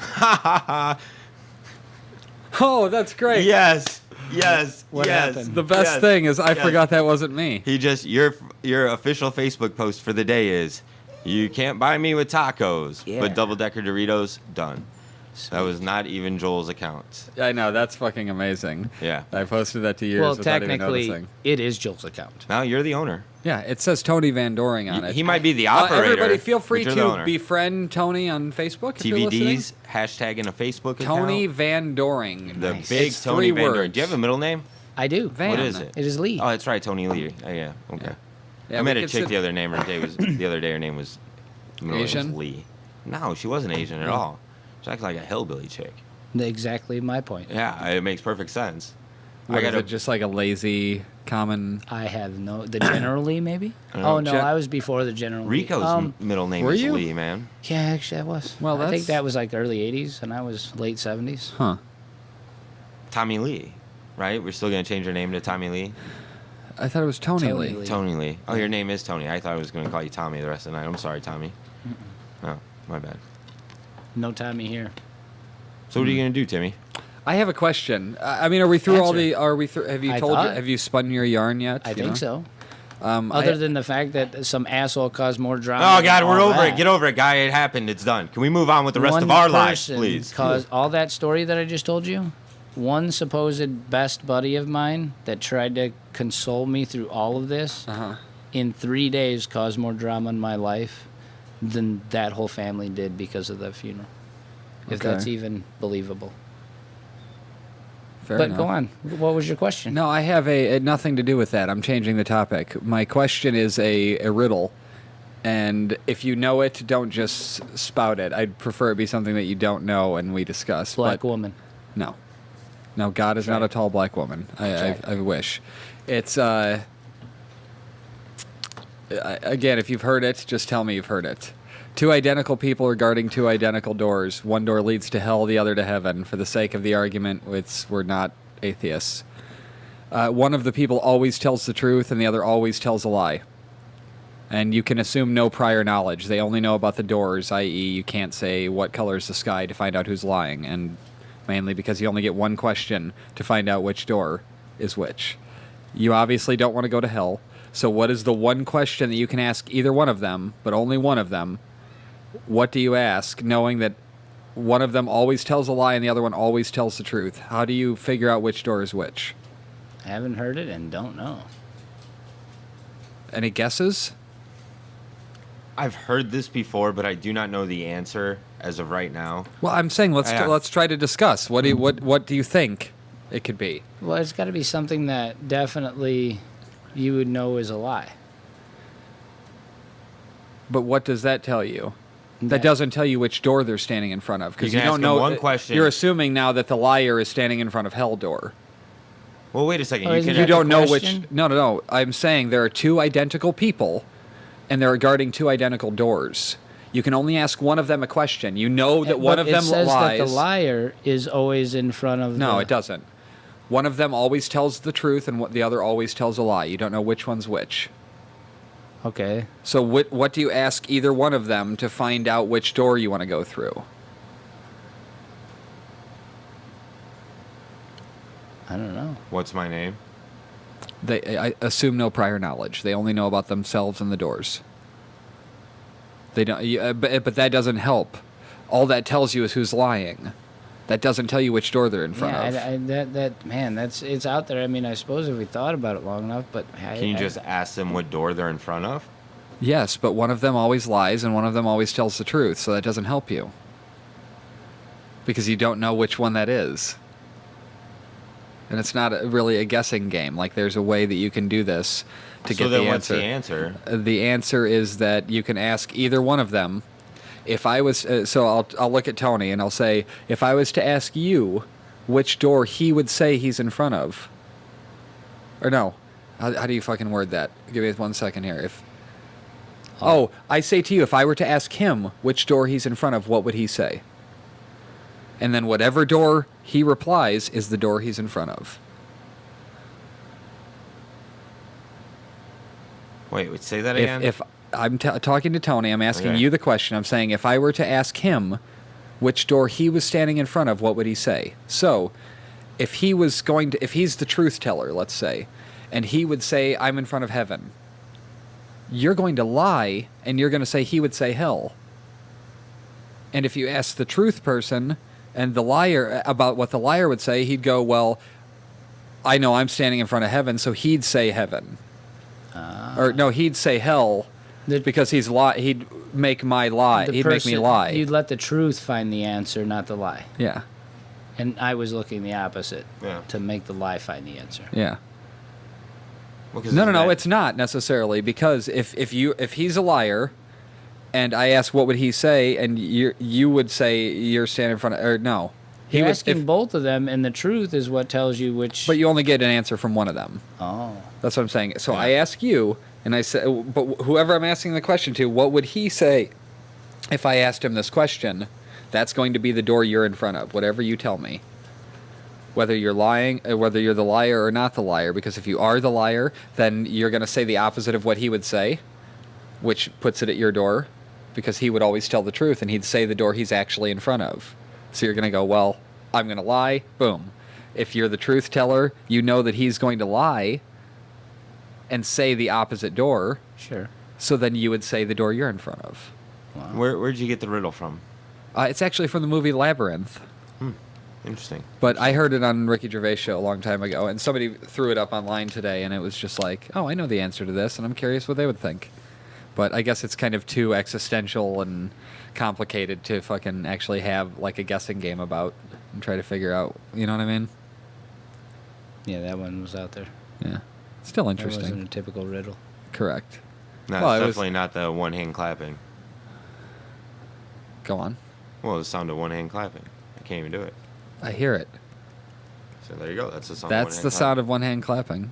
oh, that's great. Yes. Yes. What yes. happened? The best yes, thing is I yes. forgot that wasn't me. He just your official Facebook post for the day is, you can't buy me with tacos, Yeah. but double decker Doritos done. That was not even Joel's account. I know, that's fucking amazing. Yeah. I posted that to yours Well, without even technically, noticing. it is Joel's account. Now you're the owner. Yeah, it says Tony Van Doring on it. He might be the operator. Everybody feel free but you're the to owner. befriend Tony on Facebook if you're listening. TVDs, hashtag in a Facebook Tony account. Van Doring. The Nice. big It's Tony 3 Van Doring. words. Do you have a middle name? I do. Van. What is it? It is Lee. Oh, that's right, Tony Lee. Oh, yeah, okay. Yeah, I met we a could chick sit- the other name. The other day her name was middle name was Asian? Lee. No, she wasn't Asian at Oh. all. She acted like a hillbilly chick. Exactly my point. Yeah, it makes perfect sense. What, is it just like a lazy, common... I have no... The General Lee, maybe? I don't know. Oh, no, Gen- I was before the General Lee. Rico's middle name were is you? Lee, man. Yeah, actually, I was. Well, I that's- think that was like early 80s, and I was late 70s. Huh. Tommy Lee, right? We're still going to change her name to Tommy Lee? I thought it was Tony, Tony Lee. Lee. Tony Lee. Oh, your name is Tony. I thought I was going to call you Tommy the rest of the night. I'm sorry, Tommy. Oh, my bad. No Tommy here. So what are you going to do, Timmy? I have a question. I mean, are we through all Answer. the... Are we through... Have you I told... thought. Have you spun your yarn yet? I You think know? so. I- Other than the fact that some asshole caused more drama. Oh, than God, we're all over that. it. Get over it, guy. It happened. It's done. Can we move on with the rest One of our lives, person please? caused all that story that I just told you. One supposed best buddy of mine that tried to console me through all of this, Uh-huh. in 3 days caused more drama in my life than that whole family did because of the funeral. If Okay. that's even believable. Fair But enough. go on. What was your question? No, I have nothing to do with that. I'm changing the topic. My question is a riddle, and if you know it, don't just spout it. I'd prefer it be something that you don't know and we discuss. Black but woman. No, no, God is not Try a it. tall black woman. I wish. It's again, if you've heard it, just tell me you've heard it. Two identical people are guarding two identical doors. One door leads to hell, the other to heaven. For the sake of the argument, we're not atheists. One of the people always tells the truth, and the other always tells a lie. And you can assume no prior knowledge. They only know about the doors, i.e., you can't say what color is the sky to find out who's lying, and mainly because you only get one question to find out which door is which. You obviously don't want to go to hell, so what is the one question that you can ask either one of them, but only one of them? What do you ask, knowing that one of them always tells a lie and the other one always tells the truth? How do you figure out which door is which? Haven't heard it and don't know. Any guesses? I've heard this before, but I do not know the answer as of right now. Well, I'm saying Yeah. let's try to discuss. What do you think it could be? Well, it's got to be something that definitely you would know is a lie. But what does that tell you? That That- doesn't tell you which door they're standing in front of, because You you, can don't ask know. them one question. You're assuming now that the liar is standing in front of hell door. Well, wait a second. Oh, You isn't can that You don't the know question? which. No. I'm saying there are two identical people, and they're guarding two identical doors. You can only ask one of them a question. You know that one But of them it says lies. that the liar is always in front of No, the... it doesn't. One of them always tells the truth, and the other always tells a lie. You don't know which one's which. Okay. So what do you ask either one of them to find out which door you want to go through? I don't know. What's my name? I assume no prior knowledge. They only know about themselves and the doors. They don't. But that doesn't help. All that tells you is who's lying. That doesn't tell you which door they're in front of. It's out there. I mean, I suppose if we thought about it long enough, but Can you just ask them what door they're in front of? Yes, but one of them always lies and one of them always tells the truth, so that doesn't help you. Because you don't know which one that is. And it's not really a guessing game. Like, there's a way that you can do this to get the answer. What's the answer? The answer is that you can ask either one of them. If I was, so I'll look at Tony and I'll say, if I was to ask you which door he would say he's in front of, or no, how do you fucking word that? Give me 1 second here. I say to you, if I were to ask him which door he's in front of, what would he say? And then whatever door he replies is the door he's in front of. Wait, say that again? If I'm talking to Tony, I'm asking you the question. I'm saying if I were to ask him which door he was standing in front of, what would he say? So, if he's the truth teller, let's say, and he would say, I'm in front of heaven, you're going to lie, and you're going to say he would say hell. And if you ask the truth person and the liar about what the liar would say, he'd go, well, I know I'm standing in front of heaven, so he'd say heaven. Or no, he'd say hell because he'd make me lie. You'd let the truth find the answer, not the lie. Yeah. And I was looking the opposite. Yeah. To make the lie find the answer. Yeah. Well, No, it's not necessarily, because if he's a liar, and I ask what would he say, and you would say you're standing in front of, or no. You're asking both of them, and the truth is what tells you which. But you only get an answer from one of them. Oh. That's what I'm saying. So I ask you, and I say, but whoever I'm asking the question to, what would he say if I asked him this question? That's going to be the door you're in front of, whatever you tell me. Whether you're lying, whether you're the liar or not the liar, because if you are the liar, then you're going to say the opposite of what he would say, which puts it at your door, because he would always tell the truth, and he'd say the door he's actually in front of. So you're going to go, well, I'm going to lie, boom. If you're the truth teller, you know that he's going to lie and say the opposite door. Sure. So then you would say the door you're in front of. Wow. Where'd you get the riddle from? It's actually from the movie Labyrinth. Interesting. But I heard it on Ricky Gervais' show a long time ago, and somebody threw it up online today, and it was just like, oh, I know the answer to this, and I'm curious what they would think. But I guess it's kind of too existential and complicated to fucking actually have like a guessing game about and try to figure out, you know what I mean? Yeah, that one was out there. Yeah. Still That interesting. wasn't a typical riddle. Correct. No, Well, it's it was- definitely not the one hand clapping. Go on. Well, the sound of one hand clapping. I can't even do it. I hear it. So there you go. That's the sound. That's the sound of one hand clapping.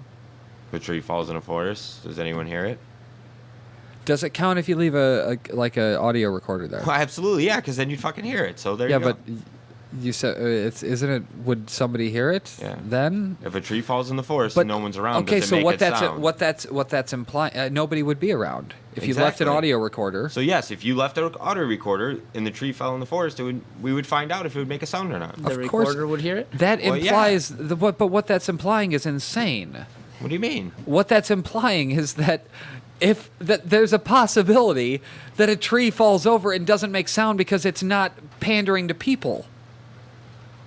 If a tree falls in a forest, does anyone hear it? Does it count if you leave a audio recorder there? Well, absolutely, yeah, because then you'd fucking hear it. So there Yeah, you go. but you said isn't it? Would somebody hear it? Yeah. Then. If a tree falls in the forest But and no one's around, okay, does it so make what it that's sound? what that's implying? Nobody would be around if you left an Exactly. audio recorder. So yes, if you left an audio recorder and the tree fell in the forest, we would find out if it would make a sound or not. The Of course. recorder would hear it? That Well, yeah. implies but what that's implying is insane. What do you mean? What that's implying is that there's a possibility that a tree falls over and doesn't make sound because it's not pandering to people.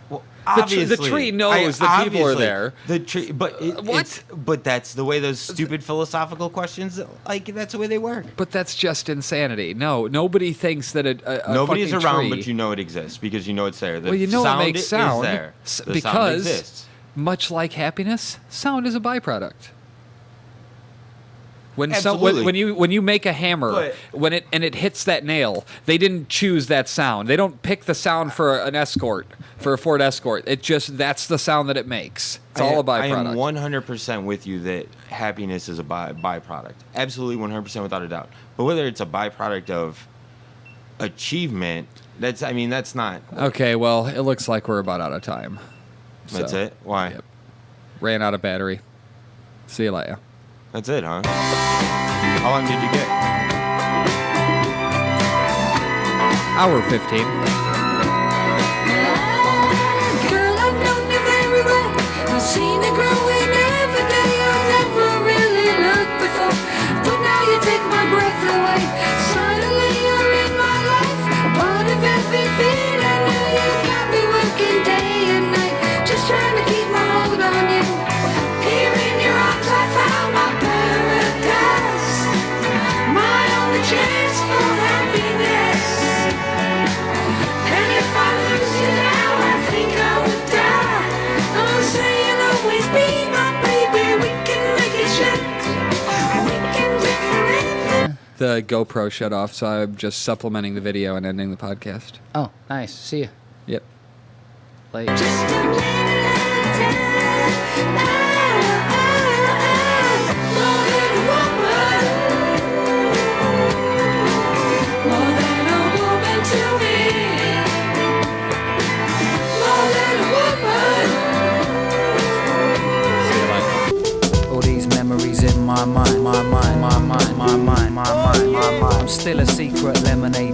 Well, The obviously, tree knows that people are obviously, there. The tree, but What? But that's the way those stupid philosophical questions, like that's the way they work. But that's just insanity. No, nobody thinks that a Nobody's fucking around, tree, but you know it exists because you know it's there. The well, you know sound it makes sound is there. The sound because, exists. much like happiness, sound is a byproduct. When Absolutely. when you make a hammer, But- when it hits that nail, they didn't choose that sound. They don't pick the sound for an Escort, for a Ford Escort. That's the sound that it makes. It's all a I am byproduct. 100% with you that happiness is a byproduct. Absolutely 100% without a doubt. But whether it's a byproduct of achievement, that's not. Okay, well, it looks like we're about out of time. That's So, it? Why? Yep. Ran out of battery. See you later. That's it, huh? How long did you get? Hour 15. Girl, I've known you very well. I've seen the GoPro shut off, so I'm just supplementing the video and ending the podcast. Oh, nice. See ya. Yep. Late. All these memories in my mind, my mind, my mind, my mind, my mind, my mind. I'm still a secret lemonade